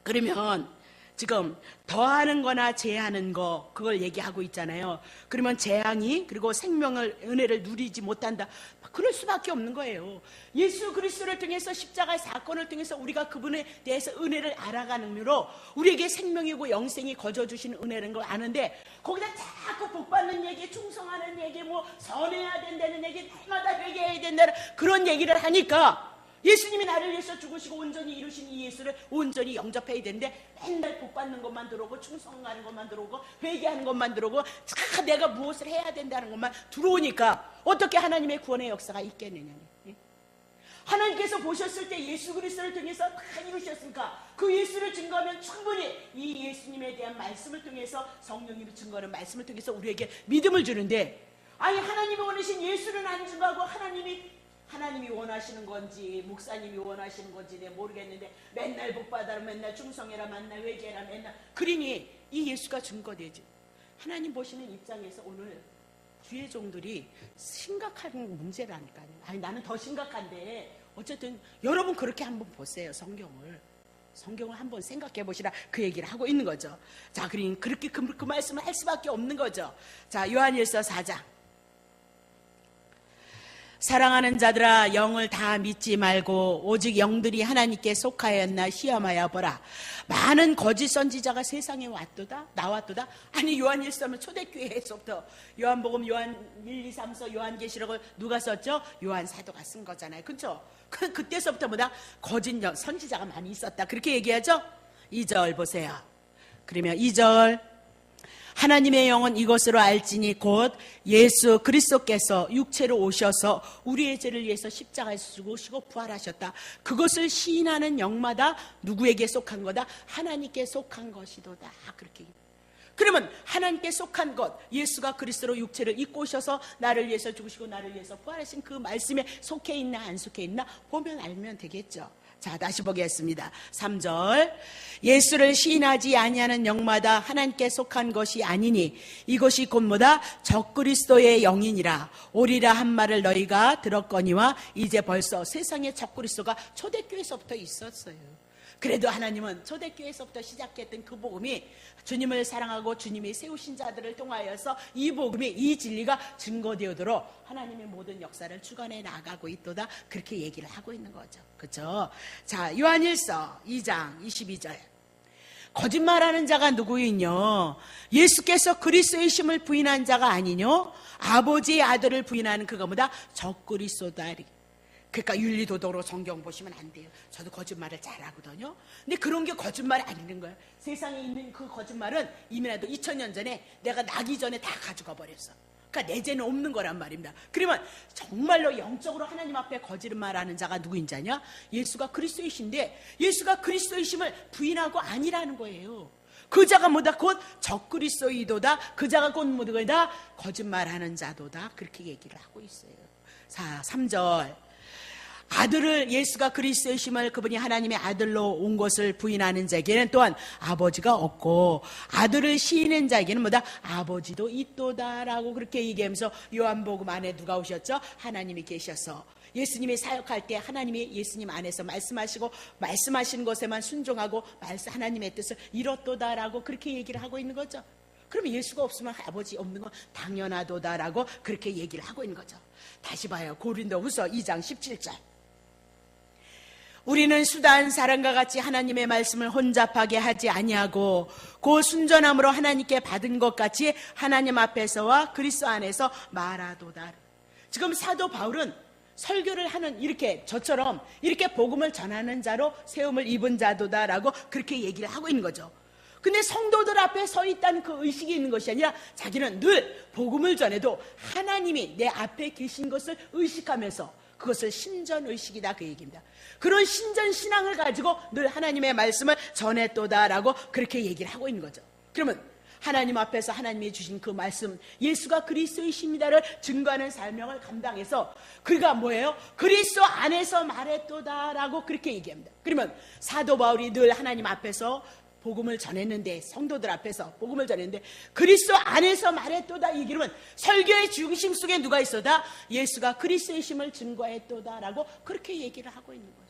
그러면 지금 더하는 거나 제하는 거 그걸 얘기하고 있잖아요. 그러면 재앙이 그리고 생명을 은혜를 누리지 못한다. 그럴 수밖에 없는 거예요. 예수 그리스도를 통해서 십자가의 사건을 통해서 우리가 그분에 대해서 은혜를 알아가는 으로 우리에게 생명이고 영생이 거저주시는 은혜라는 걸 아는데 거기다 자꾸 복받는 얘기, 충성하는 얘기, 뭐 선해야 된다는 얘기, 날마다 회개해야 된다는 그런 얘기를 하니까 예수님이 나를 위해서 죽으시고 온전히 이루신 이 예수를 온전히 영접해야 되는데 맨날 복받는 것만 들어오고 충성하는 것만 들어오고 회개하는 것만 들어오고 다 내가 무엇을 해야 된다는 것만 들어오니까 어떻게 하나님의 구원의 역사가 있겠느냐. 하나님께서 보셨을 때 예수 그리스도를 통해서 다 이루셨으니까 그 예수를 증거하면 충분히 이 예수님에 대한 말씀을 통해서 성령님이 증거하는 말씀을 통해서 우리에게 믿음을 주는데 아니 하나님이 원하신 예수는 안 증거하고 하나님이 원하시는 건지 목사님이 원하시는 건지 내가 모르겠는데 맨날 복받아라 맨날 충성해라 맨날 회개해라 맨날 그러니 이 예수가 증거되지. 하나님 보시는 입장에서 오늘 주의 종들이 심각한 문제라니까요. 아니 나는 더 심각한데 어쨌든 여러분 그렇게 한번 보세요. 성경을 한번 생각해 보시라 그 얘기를 하고 있는 거죠. 자, 그러니 그렇게 그 말씀을 할 수밖에 없는 거죠. 자, 요한일서 4장 사랑하는 자들아 영을 다 믿지 말고 오직 영들이 하나님께 속하였나 시험하여 보라. 많은 거짓 선지자가 세상에 왔도다 나왔도다. 아니 요한일서는 초대교회에서부터 요한복음, 요한 1, 2, 3서, 요한계시록을 누가 썼죠? 요한 사도가 쓴 거잖아요. 그렇죠? 그때서부터 뭐다? 거짓 선지자가 많이 있었다. 그렇게 얘기하죠? 2절 보세요. 그러면 2절 하나님의 영은 이것으로 알지니 곧 예수 그리스도께서 육체로 오셔서 우리의 죄를 위해서 십자가에서 죽으시고 부활하셨다. 그것을 시인하는 영마다 누구에게 속한 거다? 하나님께 속한 것이도다. 그렇게. 그러면 하나님께 속한 것, 예수가 그리스도로 육체를 입고 오셔서 나를 위해서 죽으시고 나를 위해서 부활하신 그 말씀에 속해 있나 안 속해 있나 보면 알면 되겠죠. 자, 다시 보겠습니다. 3절 예수를 시인하지 아니하는 영마다 하나님께 속한 것이 아니니 이것이 곧 뭐다? 적그리스도의 영이니라. 오리라 한 말을 너희가 들었거니와 이제 벌써 세상에 적그리스도가 초대교회에서부터 있었어요. 그래도 하나님은 초대교회에서부터 시작했던 그 복음이 주님을 사랑하고 주님이 세우신 자들을 통하여서 이 복음이, 이 진리가 증거되어도록 하나님의 모든 역사를 주관해 나가고 있도다. 그렇게 얘기를 하고 있는 거죠. 그렇죠? 자, 요한일서 2장 22절 거짓말하는 자가 누구이뇨? 예수께서 그리스도의 심을 부인한 자가 아니뇨? 아버지의 아들을 부인하는 그가 뭐다? 적그리스도다. 그러니까 윤리도덕으로 성경 보시면 안 돼요. 저도 거짓말을 잘하거든요. 근데 그런 게 거짓말이 아니는 거예요. 세상에 있는 그 거짓말은 이미라도 2000년 전에 내가 나기 전에 다 가져가 버렸어. 그러니까 내 죄는 없는 거란 말입니다. 그러면 정말로 영적으로 하나님 앞에 거짓말하는 자가 누구인지 아냐? 예수가 그리스도이신데 예수가 그리스도이심을 부인하고 아니라는 거예요. 그 자가 뭐다? 곧 적그리스도이도다. 그 자가 곧 뭐다? 거짓말하는 자도다. 그렇게 얘기를 하고 있어요. 자, 3절 아들을 예수가 그리스도의 심을 그분이 하나님의 아들로 온 것을 부인하는 자에게는 또한 아버지가 없고 아들을 시인한 자에게는 뭐다? 아버지도 있도다라고 그렇게 얘기하면서 요한복음 안에 누가 오셨죠? 하나님이 계셔서 예수님이 사역할 때 하나님이 예수님 안에서 말씀하시고 말씀하신 것에만 순종하고 하나님의 뜻을 이뤘도다라고 그렇게 얘기를 하고 있는 거죠. 그러면 예수가 없으면 아버지 없는 건 당연하도다라고 그렇게 얘기를 하고 있는 거죠. 다시 봐요. 고린도후서 2장 17절 우리는 수다한 사람과 같이 하나님의 말씀을 혼잡하게 하지 아니하고 그 순전함으로 하나님께 받은 것 같이 하나님 앞에서와 그리스도 안에서 말하도다. 지금 사도 바울은 설교를 하는 이렇게 저처럼 이렇게 복음을 전하는 자로 세움을 입은 자도다라고 그렇게 얘기를 하고 있는 거죠. 근데 성도들 앞에 서 있다는 그 의식이 있는 것이 아니라 자기는 늘 복음을 전해도 하나님이 내 앞에 계신 것을 의식하면서 그것을 신전의식이다 그 얘기입니다. 그런 신전신앙을 가지고 늘 하나님의 말씀을 전했도다라고 그렇게 얘기를 하고 있는 거죠. 그러면 하나님 앞에서 하나님이 주신 그 말씀 예수가 그리스도이십니다를 증거하는 사명을 감당해서 그가 뭐예요? 그리스도 안에서 말했도다라고 그렇게 얘기합니다. 그러면 사도 바울이 늘 하나님 앞에서 복음을 전했는데 성도들 앞에서 복음을 전했는데 그리스도 안에서 말했도다 얘기는 설교의 중심 속에 누가 있어다? 예수가 그리스도의 심을 증거했도다라고 그렇게 얘기를 하고 있는 거죠.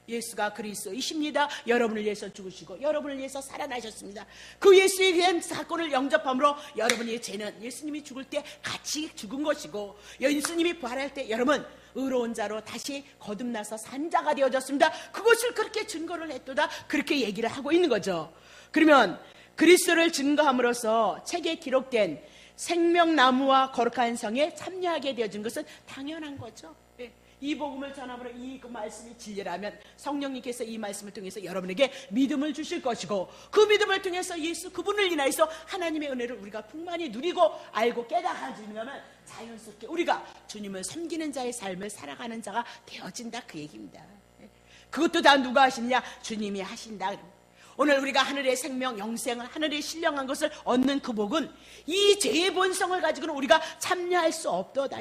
예수가 그리스도이십니다. 여러분을 위해서 죽으시고 여러분을 위해서 살아나셨습니다. 그 예수에 대한 사건을 영접함으로 여러분의 죄는 예수님이 죽을 때 같이 죽은 것이고 예수님이 부활할 때 여러분 의로운 자로 다시 거듭나서 산 자가 되어졌습니다. 그것을 그렇게 증거를 했도다 그렇게 얘기를 하고 있는 거죠. 그러면 그리스도를 증거함으로써 책에 기록된 생명나무와 거룩한 성에 참여하게 되어진 것은 당연한 거죠. 이 복음을 전함으로 이 말씀이 진리라면 성령님께서 이 말씀을 통해서 여러분에게 믿음을 주실 것이고 그 믿음을 통해서 예수 그분을 인하여서 하나님의 은혜를 우리가 풍만히 누리고 알고 깨달아지면 자연스럽게 우리가 주님을 섬기는 자의 삶을 살아가는 자가 되어진다 그 얘기입니다. 그것도 다 누가 하시느냐? 주님이 하신다. 오늘 우리가 하늘의 생명, 영생을 하늘의 신령한 것을 얻는 그 복은 이 죄의 본성을 가지고는 우리가 참여할 수 없도다.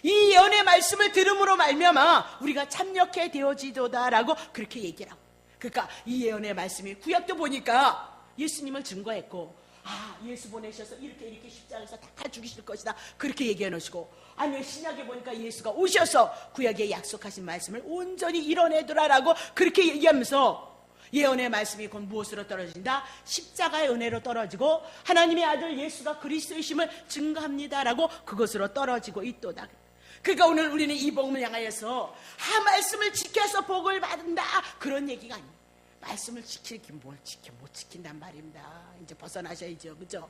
이 예언의 말씀을 들음으로 말미암아 우리가 참여케 되어지도다라고 그렇게 얘기를 하고 그러니까 이 예언의 말씀이 구약도 보니까 예수님을 증거했고 예수 보내셔서 이렇게 십자가에서 다 죽이실 것이다 그렇게 얘기해 놓으시고 아니면 신약에 보니까 예수가 오셔서 구약에 약속하신 말씀을 온전히 이뤄내더라라고 그렇게 얘기하면서 예언의 말씀이 곧 무엇으로 떨어진다? 십자가의 은혜로 떨어지고 하나님의 아들 예수가 그리스도이심을 증거합니다라고 그것으로 떨어지고 있도다. 그러니까 오늘 우리는 이 복음을 향하여서 말씀을 지켜서 복을 받는다 그런 얘기가 아니에요. 말씀을 지키긴 뭘 지켜 못 지킨단 말입니다. 이제 벗어나셔야죠, 그죠?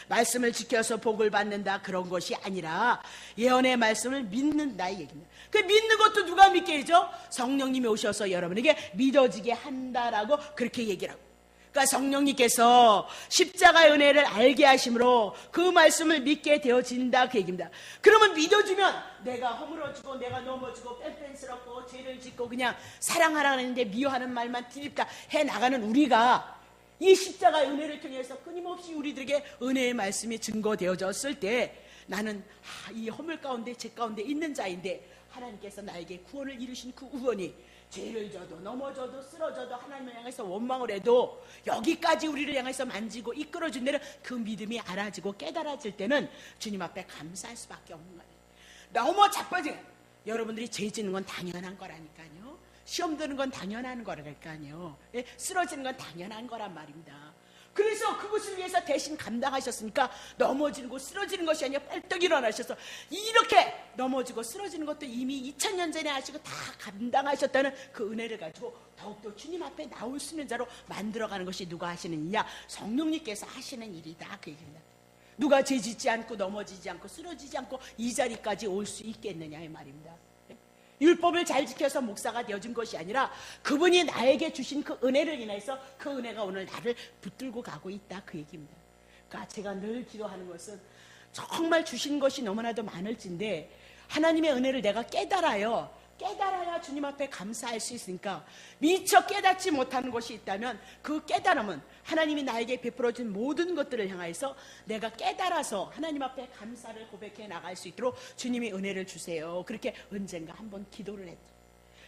말씀을 지켜서 복을 받는다 그런 것이 아니라 예언의 말씀을 믿는다 이 얘기입니다. 그 믿는 것도 누가 믿게 해줘? 성령님이 오셔서 여러분에게 믿어지게 한다라고 그렇게 얘기를 하고, 그러니까 성령님께서 십자가의 은혜를 알게 하심으로 그 말씀을 믿게 되어진다 그 얘기입니다. 그러면 믿어주면 내가 허물어지고 내가 넘어지고 뺀뺀스럽고 죄를 짓고 그냥 사랑하라는데 미워하는 말만 뒤집다 해나가는 우리가 이 십자가의 은혜를 통해서 끊임없이 우리들에게 은혜의 말씀이 증거되어졌을 때 나는 이 허물 가운데 죄 가운데 있는 자인데 하나님께서 나에게 구원을 이루신 그 구원이 죄를 져도 넘어져도 쓰러져도 하나님을 향해서 원망을 해도 여기까지 우리를 향해서 만지고 이끌어준 데는 그 믿음이 알아지고 깨달아질 때는 주님 앞에 감사할 수밖에 없는 거예요. 너무 자빠지게 여러분들이 죄 짓는 건 당연한 거라니까요. 시험 드는 건 당연한 거라니까요. 쓰러지는 건 당연한 거란 말입니다. 그래서 그것을 위해서 대신 감당하셨으니까 넘어지고 쓰러지는 것이 아니라 뻘떡 일어나셔서 이렇게 넘어지고 쓰러지는 것도 이미 2000년 전에 하시고 다 감당하셨다는 그 은혜를 가지고 더욱더 주님 앞에 나올 수 있는 자로 만들어가는 것이 누가 하시는 일이냐? 성령님께서 하시는 일이다 그 얘기입니다. 누가 죄 짓지 않고 넘어지지 않고 쓰러지지 않고 이 자리까지 올 수 있겠느냐 이 말입니다. 율법을 잘 지켜서 목사가 되어준 것이 아니라 그분이 나에게 주신 그 은혜를 인해서 그 은혜가 오늘 나를 붙들고 가고 있다 그 얘기입니다. 그러니까 제가 늘 기도하는 것은 정말 주신 것이 너무나도 많을진데 하나님의 은혜를 내가 깨달아야 주님 앞에 감사할 수 있으니까 미처 깨닫지 못하는 것이 있다면 그 깨달음은 하나님이 나에게 베풀어준 모든 것들을 향해서 내가 깨달아서 하나님 앞에 감사를 고백해 나갈 수 있도록 주님이 은혜를 주세요. 그렇게 언젠가 한번 기도를 했죠.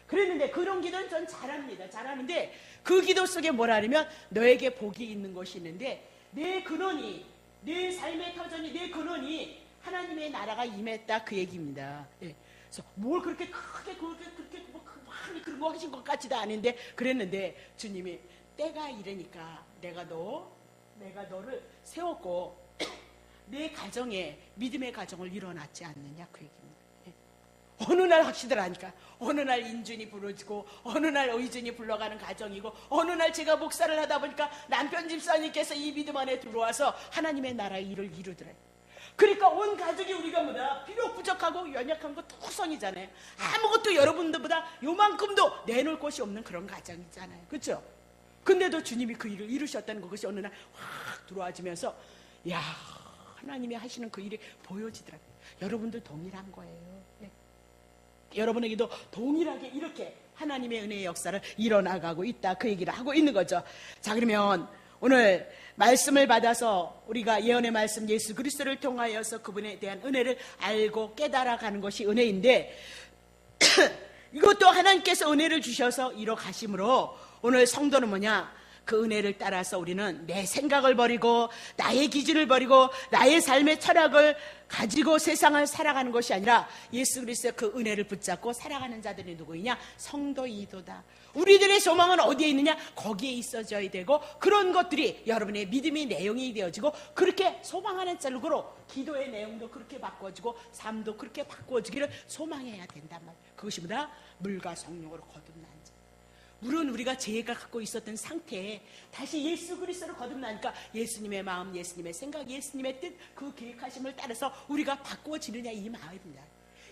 그랬는데 그런 기도는 전 잘합니다. 잘하는데 그 기도 속에 뭐라 하냐면 너에게 복이 있는 것이 있는데 내 근원이 내 삶의 터전이 내 근원이 하나님의 나라가 임했다 그 얘기입니다. 예. 그래서 뭘 그렇게 크게 그렇게 뭐 많이 그런 거 하신 것 같지도 않은데 그랬는데 주님이 때가 이르니까 내가 너를 세웠고 내 가정에 믿음의 가정을 이뤄놨지 않느냐 그 얘기입니다. 예. 어느 날 하시더라니까 어느 날 인준이 부러지고 어느 날 의준이 불러가는 가정이고 어느 날 제가 목사를 하다 보니까 남편 집사님께서 이 믿음 안에 들어와서 하나님의 나라의 일을 이루더라고요. 그러니까 온 가족이 우리가 뭐다 비록 부족하고 연약한 거 투성이잖아요. 아무것도 여러분들보다 요만큼도 내놓을 곳이 없는 그런 가정이잖아요. 그렇죠? 근데도 주님이 그 일을 이루셨다는 것이 어느 날 확 들어와지면서 야 하나님이 하시는 그 일이 보여지더라고요. 여러분들 동일한 거예요. 네. 여러분에게도 동일하게 이렇게 하나님의 은혜의 역사를 이뤄나가고 있다 그 얘기를 하고 있는 거죠. 자 그러면 오늘 말씀을 받아서 우리가 예언의 말씀 예수 그리스도를 통하여서 그분에 대한 은혜를 알고 깨달아가는 것이 은혜인데 이것도 하나님께서 은혜를 주셔서 이뤄 가심으로 오늘 성도는 뭐냐? 그 은혜를 따라서 우리는 내 생각을 버리고 나의 기준을 버리고 나의 삶의 철학을 가지고 세상을 살아가는 것이 아니라 예수 그리스도의 그 은혜를 붙잡고 살아가는 자들이 누구이냐? 성도이도다. 우리들의 소망은 어디에 있느냐? 거기에 있어져야 되고 그런 것들이 여러분의 믿음의 내용이 되어지고 그렇게 소망하는 자로 기도의 내용도 그렇게 바꿔지고 삶도 그렇게 바꿔지기를 소망해야 된단 말이에요. 그것이 뭐다? 물과 성령으로 거듭난 자. 물론 우리가 죄가 갖고 있었던 상태에 다시 예수 그리스도로 거듭나니까 예수님의 마음, 예수님의 생각, 예수님의 뜻, 그 계획하심을 따라서 우리가 바꾸어지느냐 이 마음입니다.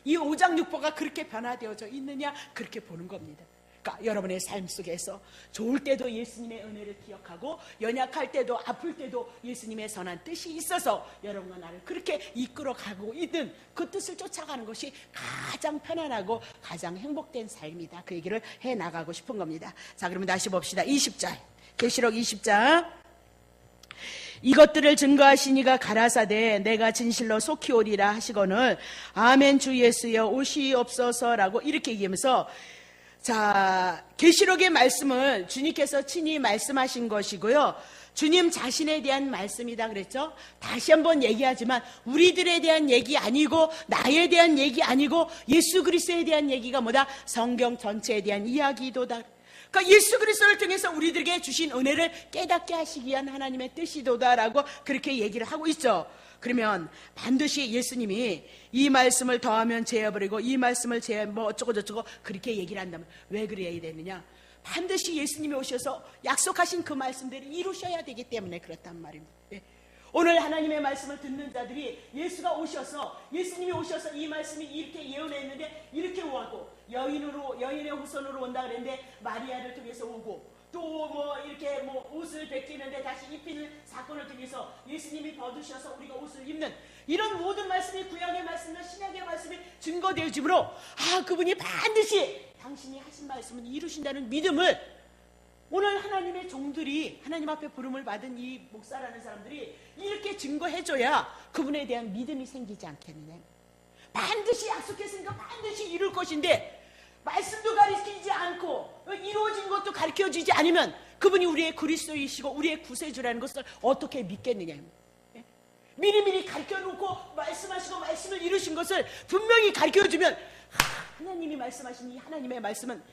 이 5장 6보가 그렇게 변화되어져 있느냐 그렇게 보는 겁니다. 그러니까 여러분의 삶 속에서 좋을 때도 예수님의 은혜를 기억하고 연약할 때도 아플 때도 예수님의 선한 뜻이 있어서 여러분과 나를 그렇게 이끌어가고 있는 그 뜻을 쫓아가는 것이 가장 편안하고 가장 행복된 삶이다. 그 얘기를 해나가고 싶은 겁니다. 자 그러면 다시 봅시다. 20절 계시록 20장 이것들을 증거하시니가 가라사대 내가 진실로 속히 오리라 하시거늘 아멘 주 예수여 오시옵소서라고 이렇게 얘기하면서 자, 계시록의 말씀을 주님께서 친히 말씀하신 것이고요. 주님 자신에 대한 말씀이다 그랬죠. 다시 한번 얘기하지만 우리들에 대한 얘기 아니고 나에 대한 얘기 아니고 예수 그리스도에 대한 얘기가 뭐다? 성경 전체에 대한 이야기도다. 그러니까 예수 그리스도를 통해서 우리들에게 주신 은혜를 깨닫게 하시기 위한 하나님의 뜻이도다라고 그렇게 얘기를 하고 있죠. 그러면 반드시 예수님이 이 말씀을 더하면 제어버리고 이 말씀을 뭐 어쩌고 저쩌고 그렇게 얘기를 한다면 왜 그래야 되느냐? 반드시 예수님이 오셔서 약속하신 그 말씀들을 이루셔야 되기 때문에 그렇단 말입니다. 오늘 하나님의 말씀을 듣는 자들이 예수님이 오셔서 이 말씀이 이렇게 예언했는데 이렇게 오고 여인의 후손으로 온다 그랬는데 마리아를 통해서 오고 또 뭐 이렇게 뭐 옷을 벗기는데 다시 입히는 사건을 통해서 예수님이 벗으셔서 우리가 옷을 입는 이런 모든 말씀이 구약의 말씀과 신약의 말씀이 증거되어지므로 그분이 반드시 당신이 하신 말씀은 이루신다는 믿음을 오늘 하나님의 종들이 하나님 앞에 부름을 받은 이 목사라는 사람들이 이렇게 증거해줘야 그분에 대한 믿음이 생기지 않겠느냐. 반드시 약속했으니까 반드시 이룰 것인데 말씀도 가르치지 않고 이루어진 것도 가르쳐주지 않으면 그분이 우리의 그리스도이시고 우리의 구세주라는 것을 어떻게 믿겠느냐. 미리미리 가르쳐놓고 말씀하시고 말씀을 이루신 것을 분명히 가르쳐주면 하나님이 말씀하신 이 하나님의 말씀은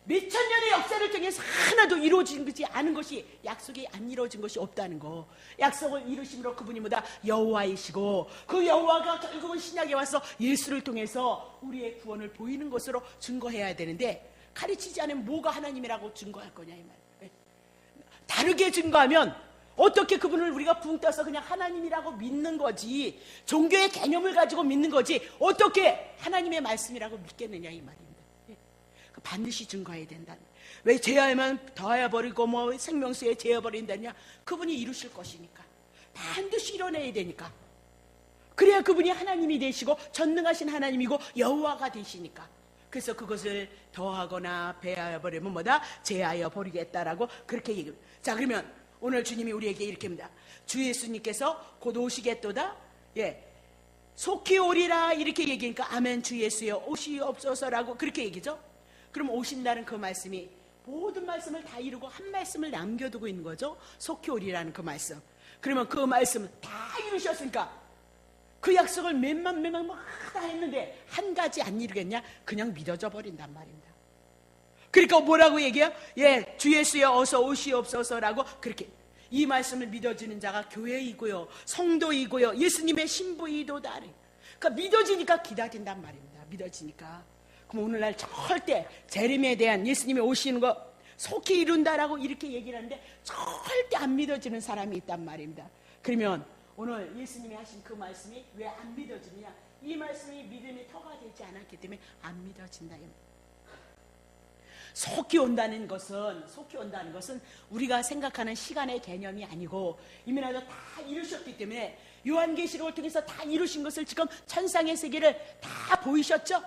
몇천 년의 역사를 통해서 하나도 이루어진 것이 않은 것이 약속이 안 이루어진 것이 없다는 거. 약속을 이루심으로 그분이 뭐다? 여호와이시고 그 여호와가 결국은 신약에 와서 예수를 통해서 우리의 구원을 보이는 것으로 증거해야 되는데 가르치지 않으면 뭐가 하나님이라고 증거할 거냐 이 말이에요. 다르게 증거하면 어떻게 그분을 우리가 붕 떠서 그냥 하나님이라고 믿는 거지 종교의 개념을 가지고 믿는 거지 어떻게 하나님의 말씀이라고 믿겠느냐 이 말입니다. 반드시 증거해야 된다. 왜 제하면 더하여 버리고 뭐 생명수에 제어 버린다냐? 그분이 이루실 것이니까 반드시 이뤄내야 되니까. 그래야 그분이 하나님이 되시고 전능하신 하나님이고 여호와가 되시니까. 그래서 그것을 더하거나 배하여 버리면 뭐다? 제하여 버리겠다라고 그렇게 얘기합니다. 자, 그러면 오늘 주님이 우리에게 이렇게 합니다. 주 예수님께서 곧 오시겠도다. 속히 오리라 이렇게 얘기하니까 아멘 주 예수여 오시옵소서라고 그렇게 얘기죠. 그럼 오신다는 그 말씀이 모든 말씀을 다 이루고 한 말씀을 남겨두고 있는 거죠. 속히 오리라는 그 말씀. 그러면 그 말씀을 다 이루셨으니까 그 약속을 몇만 다 했는데 한 가지 안 이루겠냐? 그냥 믿어져 버린단 말입니다. 그러니까 뭐라고 얘기해요? 주 예수여 어서 오시옵소서라고 그렇게 이 말씀을 믿어지는 자가 교회이고요 성도이고요 예수님의 신부이도다. 그러니까 믿어지니까 기다린단 말입니다. 믿어지니까. 그럼 오늘날 절대 재림에 대한 예수님이 오시는 거 속히 이룬다라고 이렇게 얘기를 하는데 절대 안 믿어지는 사람이 있단 말입니다. 그러면 오늘 예수님이 하신 그 말씀이 왜 안 믿어지느냐? 이 말씀이 믿음의 터가 되지 않았기 때문에 안 믿어진다. 속히 온다는 것은 우리가 생각하는 시간의 개념이 아니고 이미나도 다 이루셨기 때문에 요한계시록을 통해서 다 이루신 것을 지금 천상의 세계를 다 보이셨죠?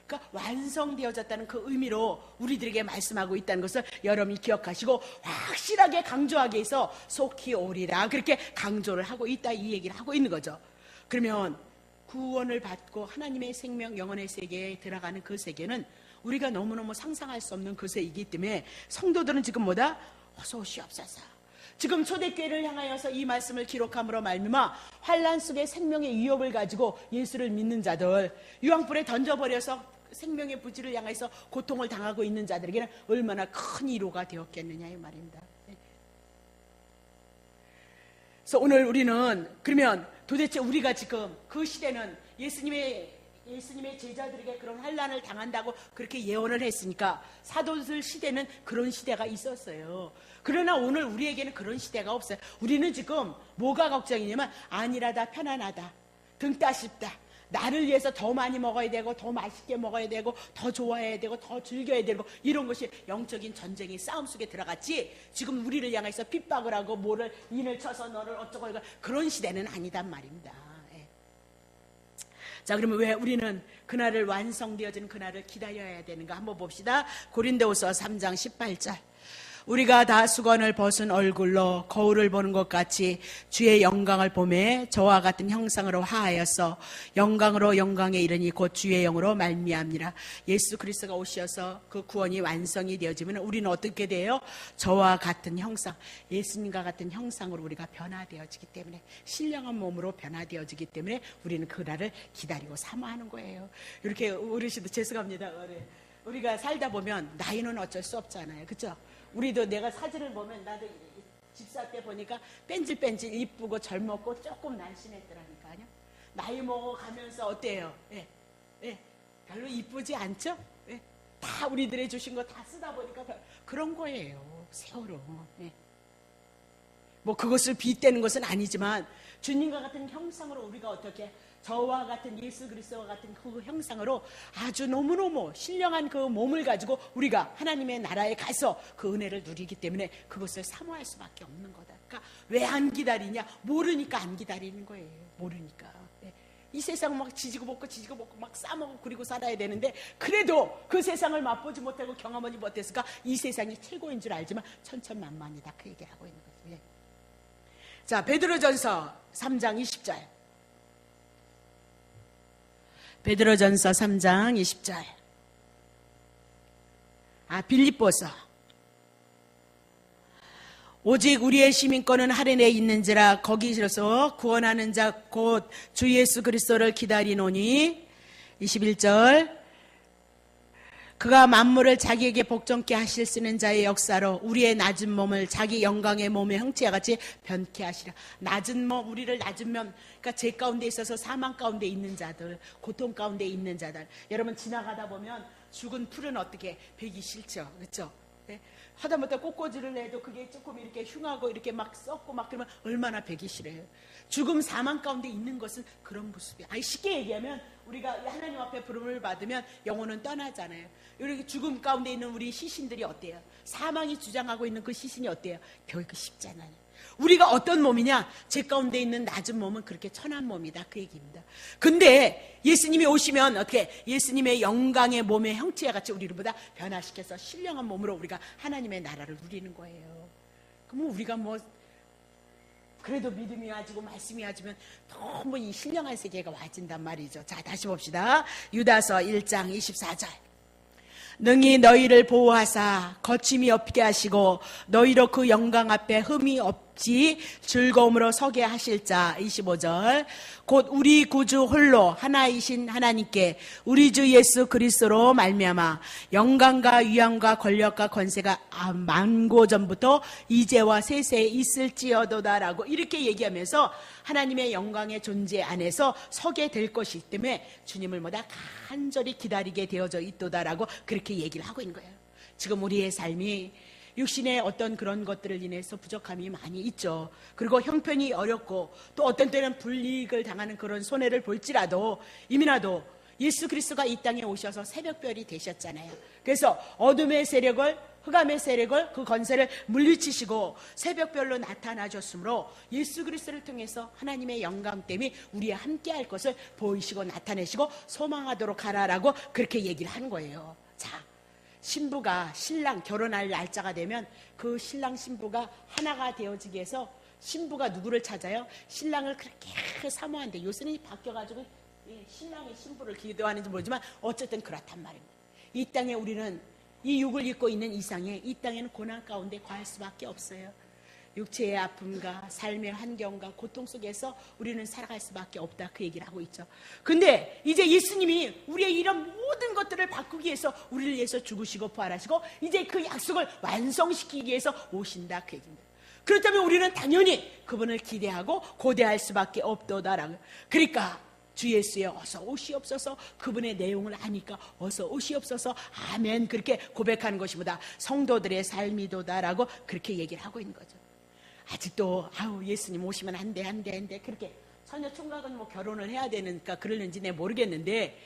그러니까 완성되어졌다는 그 의미로 우리들에게 말씀하고 있다는 것을 여러분이 기억하시고 확실하게 강조하기 위해서 속히 오리라 그렇게 강조를 하고 있다 이 얘기를 하고 있는 거죠. 그러면 구원을 받고 하나님의 생명 영혼의 세계에 들어가는 그 세계는 우리가 너무너무 상상할 수 없는 그 세이기 때문에 성도들은 지금 뭐다? 어서 오시옵소서. 지금 초대교회를 향하여서 이 말씀을 기록함으로 말미암아 환난 속에 생명의 위협을 가지고 예수를 믿는 자들 유황불에 던져버려서 생명의 부지를 향해서 고통을 당하고 있는 자들에게는 얼마나 큰 위로가 되었겠느냐 이 말입니다. 그래서 오늘 우리는 그러면 도대체 우리가 지금 그 시대는 예수님의 제자들에게 그런 환난을 당한다고 그렇게 예언을 했으니까 사도들 시대는 그런 시대가 있었어요. 그러나 오늘 우리에게는 그런 시대가 없어요. 우리는 지금 뭐가 걱정이냐면 안일하다 편안하다 등 따숩다 나를 위해서 더 많이 먹어야 되고 더 맛있게 먹어야 되고 더 좋아해야 되고 더 즐겨야 되고 이런 것이 영적인 전쟁의 싸움 속에 들어갔지 지금 우리를 향해서 핍박을 하고 뭐를 인을 쳐서 너를 어쩌고 그런 시대는 아니단 말입니다. 자, 그러면 왜 우리는 그날을 완성되어지는 그날을 기다려야 되는가 한번 봅시다. 고린도후서 3장 18절. 우리가 다 수건을 벗은 얼굴로 거울을 보는 것 같이 주의 영광을 보매 저와 같은 형상으로 화하여서 영광으로 영광에 이르니 곧 주의 영으로 말미암니라. 예수 그리스도가 오셔서 그 구원이 완성이 되어지면 우리는 어떻게 돼요? 저와 같은 형상, 예수님과 같은 형상으로 우리가 변화되어지기 때문에 신령한 몸으로 변화되어지기 때문에 우리는 그날을 기다리고 사모하는 거예요. 이렇게 어르신들 죄송합니다. 우리가 살다 보면 나이는 어쩔 수 없잖아요. 그렇죠? 우리도 내가 사진을 보면 나도 집사 때 보니까 뺀질뺀질 이쁘고 젊었고 조금 날씬했더라니까요. 나이 먹어가면서 어때요? 예, 예, 별로 이쁘지 않죠? 예, 다 우리들이 주신 거 다 쓰다 보니까 그런 거예요. 세월호. 예. 뭐 그것을 빗대는 것은 아니지만 주님과 같은 형상으로 우리가 어떻게 저와 같은 예수 그리스도와 같은 그 형상으로 아주 너무너무 신령한 그 몸을 가지고 우리가 하나님의 나라에 가서 그 은혜를 누리기 때문에 그것을 사모할 수밖에 없는 거다. 그러니까 왜 안 기다리냐? 모르니까 안 기다리는 거예요. 모르니까. 네. 이 세상 막 지지고 볶고 막 싸먹고 그리고 살아야 되는데 그래도 그 세상을 맛보지 못하고 경험하지 못했을까? 이 세상이 최고인 줄 알지만 천천만만이다. 그 얘기를 하고 있는 거죠. 예. 자, 베드로전서 3장 20절. 베드로전서 3장 20절. 빌립보서. 오직 우리의 시민권은 하늘에 있는지라 거기서 구원하는 자 곧 주 예수 그리스도를 기다리노니. 21절. 그가 만물을 자기에게 복종케 하실 수 있는 자의 역사로 우리의 낮은 몸을 자기 영광의 몸의 형체와 같이 변케 하시라. 낮은 몸, 우리를 낮으면, 그러니까 죄 가운데 있어서 사망 가운데 있는 자들, 고통 가운데 있는 자들. 여러분 지나가다 보면 죽은 풀은 어떻게 베기 싫죠, 그렇죠? 네? 하다못해 꽃꽂이를 내도 그게 조금 이렇게 흉하고 이렇게 막 썩고 막 그러면 얼마나 베기 싫어요. 죽음 사망 가운데 있는 것은 그런 모습이에요. 쉽게 얘기하면 우리가 하나님 앞에 부름을 받으면 영혼은 떠나잖아요. 이렇게 죽음 가운데 있는 우리 시신들이 어때요? 사망이 주장하고 있는 그 시신이 어때요? 별거 쉽잖아요. 우리가 어떤 몸이냐? 제 가운데 있는 낮은 몸은 그렇게 천한 몸이다. 그 얘기입니다. 근데 예수님이 오시면 어떻게? 예수님의 영광의 몸의 형체와 같이 우리를 보다 변화시켜서 신령한 몸으로 우리가 하나님의 나라를 누리는 거예요. 그럼 우리가 그래도 믿음이 와지고 말씀이 와지면 너무 이 신령한 세계가 와진단 말이죠. 자, 다시 봅시다. 유다서 1장 24절. 능히 너희를 보호하사 거침이 없게 하시고 너희로 그 영광 앞에 흠이 없이 즐거움으로 서게 하실 자. 25절. 곧 우리 구주 홀로 하나이신 하나님께 우리 주 예수 그리스도로 말미암아 영광과 위엄과 권력과 권세가 만고 전부터 이제와 세세에 있을지어도다라고 이렇게 얘기하면서 하나님의 영광의 존재 안에서 서게 될 것이기 때문에 주님을 보다 간절히 기다리게 되어져 있도다라고 그렇게 얘기를 하고 있는 거예요. 지금 우리의 삶이 육신의 어떤 그런 것들을 인해서 부족함이 많이 있죠. 그리고 형편이 어렵고 또 어떤 때는 불이익을 당하는 그런 손해를 볼지라도 이미나도 예수 그리스도가 이 땅에 오셔서 새벽별이 되셨잖아요. 그래서 어둠의 세력을, 흑암의 세력을, 그 권세를 물리치시고 새벽별로 나타나셨으므로 예수 그리스도를 통해서 하나님의 영광됨이 우리와 함께할 것을 보이시고 나타내시고 소망하도록 하라라고 그렇게 얘기를 하는 거예요. 자, 신부가 신랑 결혼할 날짜가 되면 그 신랑 신부가 하나가 되어지기 위해서 신부가 누구를 찾아요? 신랑을 그렇게 사모하는데 요새는 바뀌어가지고 신랑이 신부를 기도하는지 모르지만 어쨌든 그렇단 말입니다. 이 땅에 우리는 이 육을 입고 있는 이상에 이 땅에는 고난 가운데 거할 수밖에 없어요. 육체의 아픔과 삶의 환경과 고통 속에서 우리는 살아갈 수밖에 없다. 그 얘기를 하고 있죠. 근데 이제 예수님이 우리의 이런 모든 것들을 바꾸기 위해서 우리를 위해서 죽으시고 부활하시고 이제 그 약속을 완성시키기 위해서 오신다. 그 얘기입니다. 그렇다면 우리는 당연히 그분을 기대하고 고대할 수밖에 없도다라고. 그러니까 주 예수여 어서 오시옵소서. 그분의 내용을 아니까 어서 오시옵소서. 아멘. 그렇게 고백하는 것이보다 성도들의 삶이도다라고 그렇게 얘기를 하고 있는 거죠. 아직도 예수님 오시면 안 돼 그렇게 처녀 총각은 결혼을 해야 되니까 그러는지 내 모르겠는데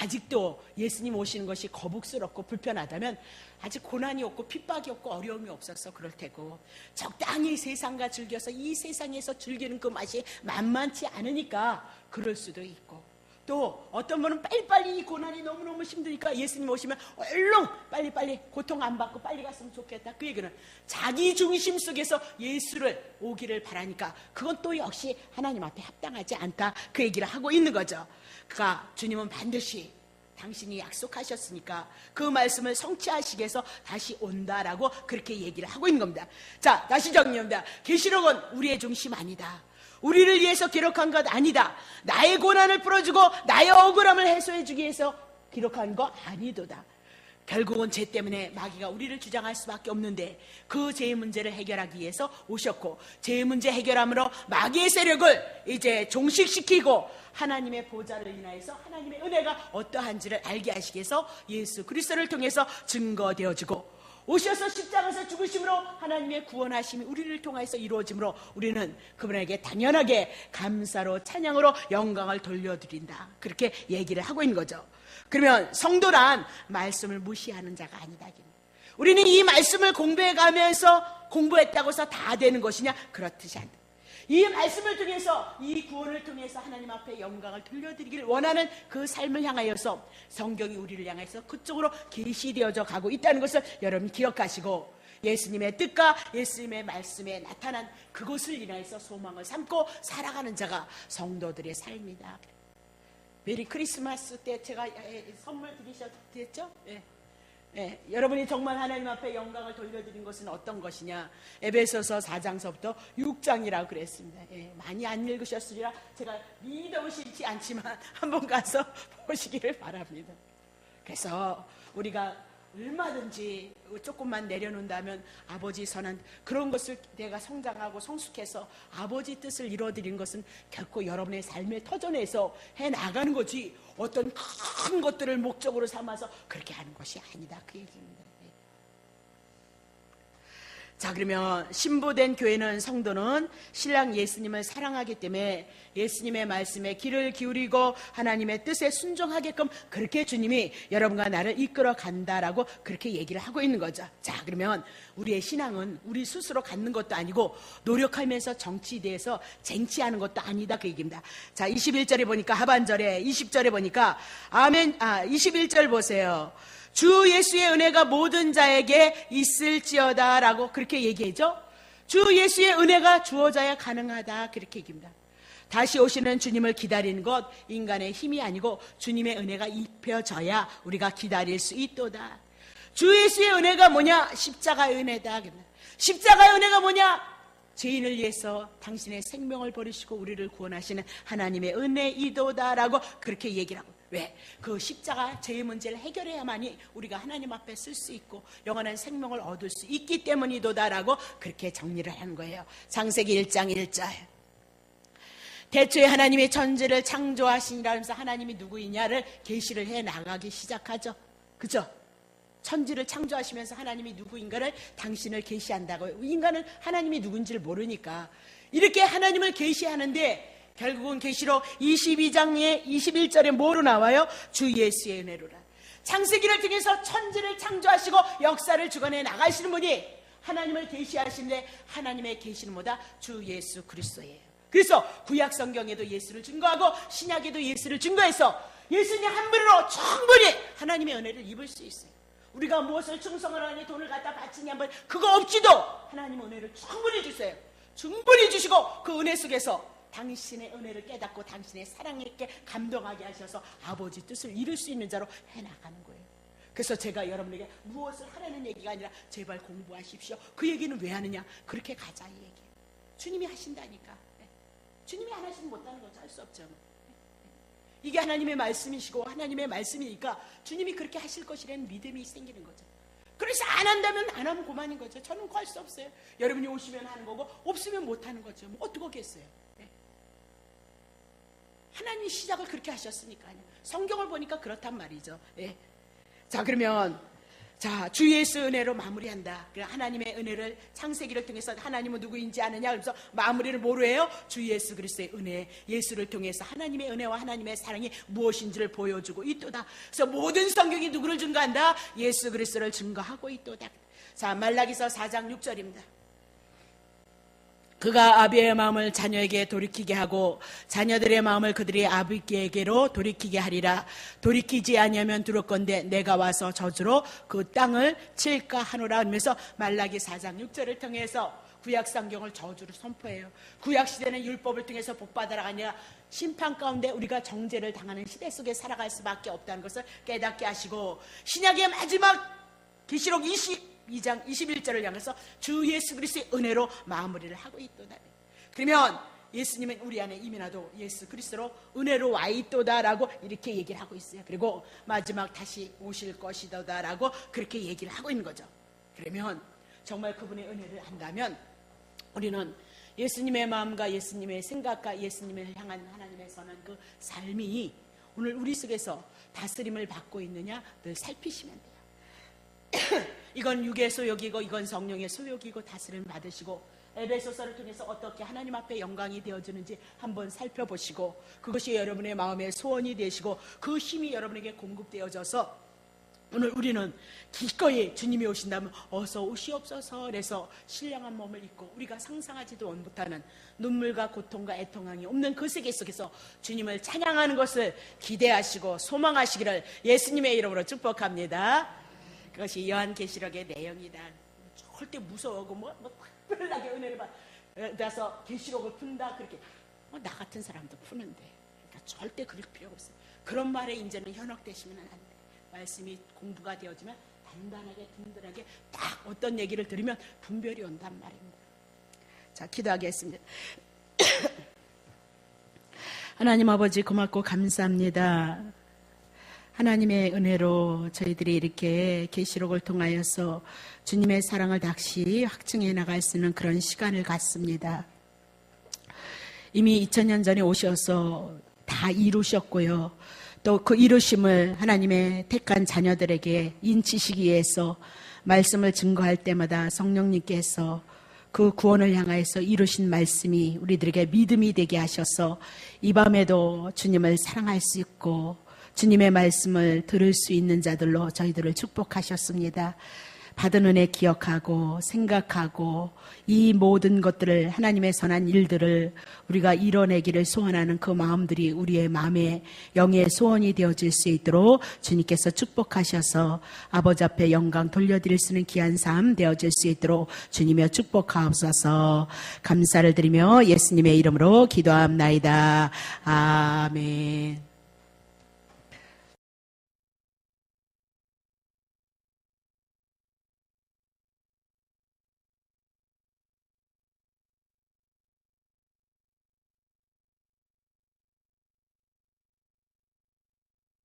아직도 예수님 오시는 것이 거북스럽고 불편하다면 아직 고난이 없고 핍박이 없고 어려움이 없어서 그럴 테고 적당히 세상과 즐겨서 이 세상에서 즐기는 그 맛이 만만치 않으니까 그럴 수도 있고 또 어떤 분은 빨리빨리 이 고난이 너무너무 힘드니까 예수님 오시면 얼른 빨리빨리 고통 안 받고 빨리 갔으면 좋겠다. 그 얘기는 자기 중심 속에서 예수를 오기를 바라니까 그건 또 역시 하나님 앞에 합당하지 않다. 그 얘기를 하고 있는 거죠. 그러니까 주님은 반드시 당신이 약속하셨으니까 그 말씀을 성취하시기 위해서 다시 온다라고 그렇게 얘기를 하고 있는 겁니다. 자, 다시 정리합니다. 계시록은 우리의 중심 아니다. 우리를 위해서 기록한 것 아니다. 나의 고난을 풀어주고 나의 억울함을 해소해주기 위해서 기록한 거 아니도다. 결국은 죄 때문에 마귀가 우리를 주장할 수밖에 없는데 그 죄의 문제를 해결하기 위해서 오셨고, 죄의 문제 해결함으로 마귀의 세력을 이제 종식시키고 하나님의 보좌를 인하여서 하나님의 은혜가 어떠한지를 알게 하시기 위해서 예수 그리스도를 통해서 증거되어지고, 오셔서 십자가에서 죽으심으로 하나님의 구원하심이 우리를 통해서 이루어지므로 우리는 그분에게 당연하게 감사로 찬양으로 영광을 돌려드린다, 그렇게 얘기를 하고 있는 거죠. 그러면 성도란 말씀을 무시하는 자가 아니다. 우리는 이 말씀을 공부해가면서 공부했다고 해서 다 되는 것이냐? 그렇듯이 않다. 이 말씀을 통해서, 이 구원을 통해서 하나님 앞에 영광을 돌려드리기를 원하는 그 삶을 향하여서 성경이 우리를 향해서 그쪽으로 계시되어져 가고 있다는 것을 여러분 기억하시고, 예수님의 뜻과 예수님의 말씀에 나타난 그것을 인하여서 소망을 삼고 살아가는 자가 성도들의 삶이다. 메리 크리스마스 때 제가 선물 드리셨죠? 여러분이 정말 하나님 앞에 영광을 돌려드린 것은 어떤 것이냐? 에베소서 4장서부터 6장이라고 그랬습니다. 많이 안 읽으셨으리라 제가 믿어오시지 않지만 한번 가서 보시기를 바랍니다. 그래서 우리가 얼마든지 조금만 내려놓는다면 아버지 선한 그런 것을 내가 성장하고 성숙해서 아버지 뜻을 이루어드린 것은 결코 여러분의 삶의 터전에서 해나가는 거지, 어떤 큰 것들을 목적으로 삼아서 그렇게 하는 것이 아니다, 그 얘기입니다. 자, 그러면 신부된 교회는, 성도는 신랑 예수님을 사랑하기 때문에 예수님의 말씀에 귀를 기울이고 하나님의 뜻에 순종하게끔 그렇게 주님이 여러분과 나를 이끌어 간다라고 그렇게 얘기를 하고 있는 거죠. 자, 그러면 우리의 신앙은 우리 스스로 갖는 것도 아니고 노력하면서 정치에 대해서 쟁취하는 것도 아니다, 그 얘기입니다. 자, 21절에 보니까, 하반절에 20절에 보니까 아멘. 21절 보세요. 주 예수의 은혜가 모든 자에게 있을지어다 라고 그렇게 얘기하죠. 주 예수의 은혜가 주어져야 가능하다, 그렇게 얘기합니다. 다시 오시는 주님을 기다리는 것 인간의 힘이 아니고 주님의 은혜가 입혀져야 우리가 기다릴 수 있도다. 주 예수의 은혜가 뭐냐? 십자가의 은혜다. 십자가의 은혜가 뭐냐? 죄인을 위해서 당신의 생명을 버리시고 우리를 구원하시는 하나님의 은혜이도다라고 그렇게 얘기를 하고, 왜? 그 십자가 죄의 문제를 해결해야만이 우리가 하나님 앞에 쓸 수 있고 영원한 생명을 얻을 수 있기 때문이도다라고 그렇게 정리를 한 거예요. 창세기 1장 1절. 대초에 하나님의 천지를 창조하시니라 하면서 하나님이 누구이냐를 계시를 해 나가기 시작하죠. 그죠? 천지를 창조하시면서 하나님이 누구인가를 당신을 계시한다고요. 인간은 하나님이 누군지를 모르니까 이렇게 하나님을 계시하는데, 결국은 계시록 22장의 21절에 뭐로 나와요? 주 예수의 은혜로라. 창세기를 통해서 천지를 창조하시고 역사를 주관해 나가시는 분이 하나님을 계시하시는데, 하나님의 계시는 뭐다? 주 예수 그리스도예요. 그래서 구약 성경에도 예수를 증거하고 신약에도 예수를 증거해서 예수님 한 분으로 충분히 하나님의 은혜를 입을 수 있어요. 우리가 무엇을 충성을 하니 돈을 갖다 바치니 한번 그거 없지도 하나님 은혜를 충분히 주세요. 충분히 주시고 그 은혜 속에서 당신의 은혜를 깨닫고 당신의 사랑에 있게 감동하게 하셔서 아버지 뜻을 이룰 수 있는 자로 해나가는 거예요. 그래서 제가 여러분에게 무엇을 하라는 얘기가 아니라 제발 공부하십시오, 그 얘기는 왜 하느냐? 그렇게 가자, 이 얘기예요. 주님이 하신다니까. 주님이 안 하시면 못하는 거죠. 할 수 없죠. 이게 하나님의 말씀이시고 하나님의 말씀이니까 주님이 그렇게 하실 것이라는 믿음이 생기는 거죠. 그래서 안 한다면 안 하면 그만인 거죠. 저는 그거 할 수 없어요. 여러분이 오시면 하는 거고 없으면 못하는 거죠. 뭐 어떡하겠어요. 하나님이 시작을 그렇게 하셨으니까요. 성경을 보니까 그렇단 말이죠. 자, 그러면 주 예수 은혜로 마무리한다. 하나님의 은혜를 창세기를 통해서 하나님은 누구인지 아느냐? 그래서 마무리를 뭐로 해요? 주 예수 그리스도의 은혜, 예수를 통해서 하나님의 은혜와 하나님의 사랑이 무엇인지를 보여주고 있도다. 그래서 모든 성경이 누구를 증거한다? 예수 그리스도를 증거하고 있도다. 자, 말라기서 4장 6절입니다. 그가 아비의 마음을 자녀에게 돌이키게 하고 자녀들의 마음을 그들의 아비에게로 돌이키게 하리라. 돌이키지 아니하면 두렵건대 내가 와서 저주로 그 땅을 칠까 하노라 하면서 말라기 4장 6절을 통해서 구약 성경을 저주로 선포해요. 구약 시대는 율법을 통해서 복받아라가 아니라 심판 가운데 우리가 정죄를 당하는 시대 속에 살아갈 수밖에 없다는 것을 깨닫게 하시고, 신약의 마지막 계시록 22장 21절을 향해서 주 예수 그리스도의 은혜로 마무리를 하고 있도다. 그러면 예수님은 우리 안에 이미 나도 예수 그리스도로 은혜로 와 있도다라고 이렇게 얘기를 하고 있어요. 그리고 마지막 다시 오실 것이다라고 그렇게 얘기를 하고 있는 거죠. 그러면 정말 그분의 은혜를 안다면 우리는 예수님의 마음과 예수님의 생각과 예수님을 향한 하나님의 선한 그 삶이 오늘 우리 속에서 다스림을 받고 있느냐 늘 살피시면 돼요. 이건 육의 소욕이고 이건 성령의 소욕이고 다스림을 받으시고 에베소서를 통해서 어떻게 하나님 앞에 영광이 되어주는지 한번 살펴보시고 그것이 여러분의 마음의 소원이 되시고 그 힘이 여러분에게 공급되어져서 오늘 우리는 기꺼이 주님이 오신다면 어서 오시옵소서 그래서 신령한 몸을 입고 우리가 상상하지도 못하는 눈물과 고통과 애통함이 없는 그 세계 속에서 주님을 찬양하는 것을 기대하시고 소망하시기를 예수님의 이름으로 축복합니다. 그것이 요한계시록의 내용이다. 절대 무서워하고 뭐 특별하게 은혜를 받아서 계시록을 푼다 그렇게 나 같은 사람도 푸는데 그러니까 절대 그럴 필요가 없어요. 그런 말에 이제는 현혹되시면 안 돼요. 말씀이 공부가 되어지면 단단하게 든든하게 딱 어떤 얘기를 들으면 분별이 온단 말입니다. 자, 기도하겠습니다. 하나님 아버지 고맙고 감사합니다. 하나님의 은혜로 저희들이 이렇게 계시록을 통하여서 주님의 사랑을 다시 확증해 나갈 수 있는 그런 시간을 갖습니다. 이미 2000년 전에 오셔서 다 이루셨고요. 또 그 이루심을 하나님의 택한 자녀들에게 인치시기 위해서 말씀을 증거할 때마다 성령님께서 그 구원을 향하여서 이루신 말씀이 우리들에게 믿음이 되게 하셔서 이 밤에도 주님을 사랑할 수 있고 주님의 말씀을 들을 수 있는 자들로 저희들을 축복하셨습니다. 받은 은혜 기억하고 생각하고 이 모든 것들을 하나님의 선한 일들을 우리가 이뤄내기를 소원하는 그 마음들이 우리의 마음에 영의 소원이 되어질 수 있도록 주님께서 축복하셔서 아버지 앞에 영광 돌려드릴 수 있는 귀한 삶 되어질 수 있도록 주님여 축복하옵소서. 감사를 드리며 예수님의 이름으로 기도합나이다. 아멘.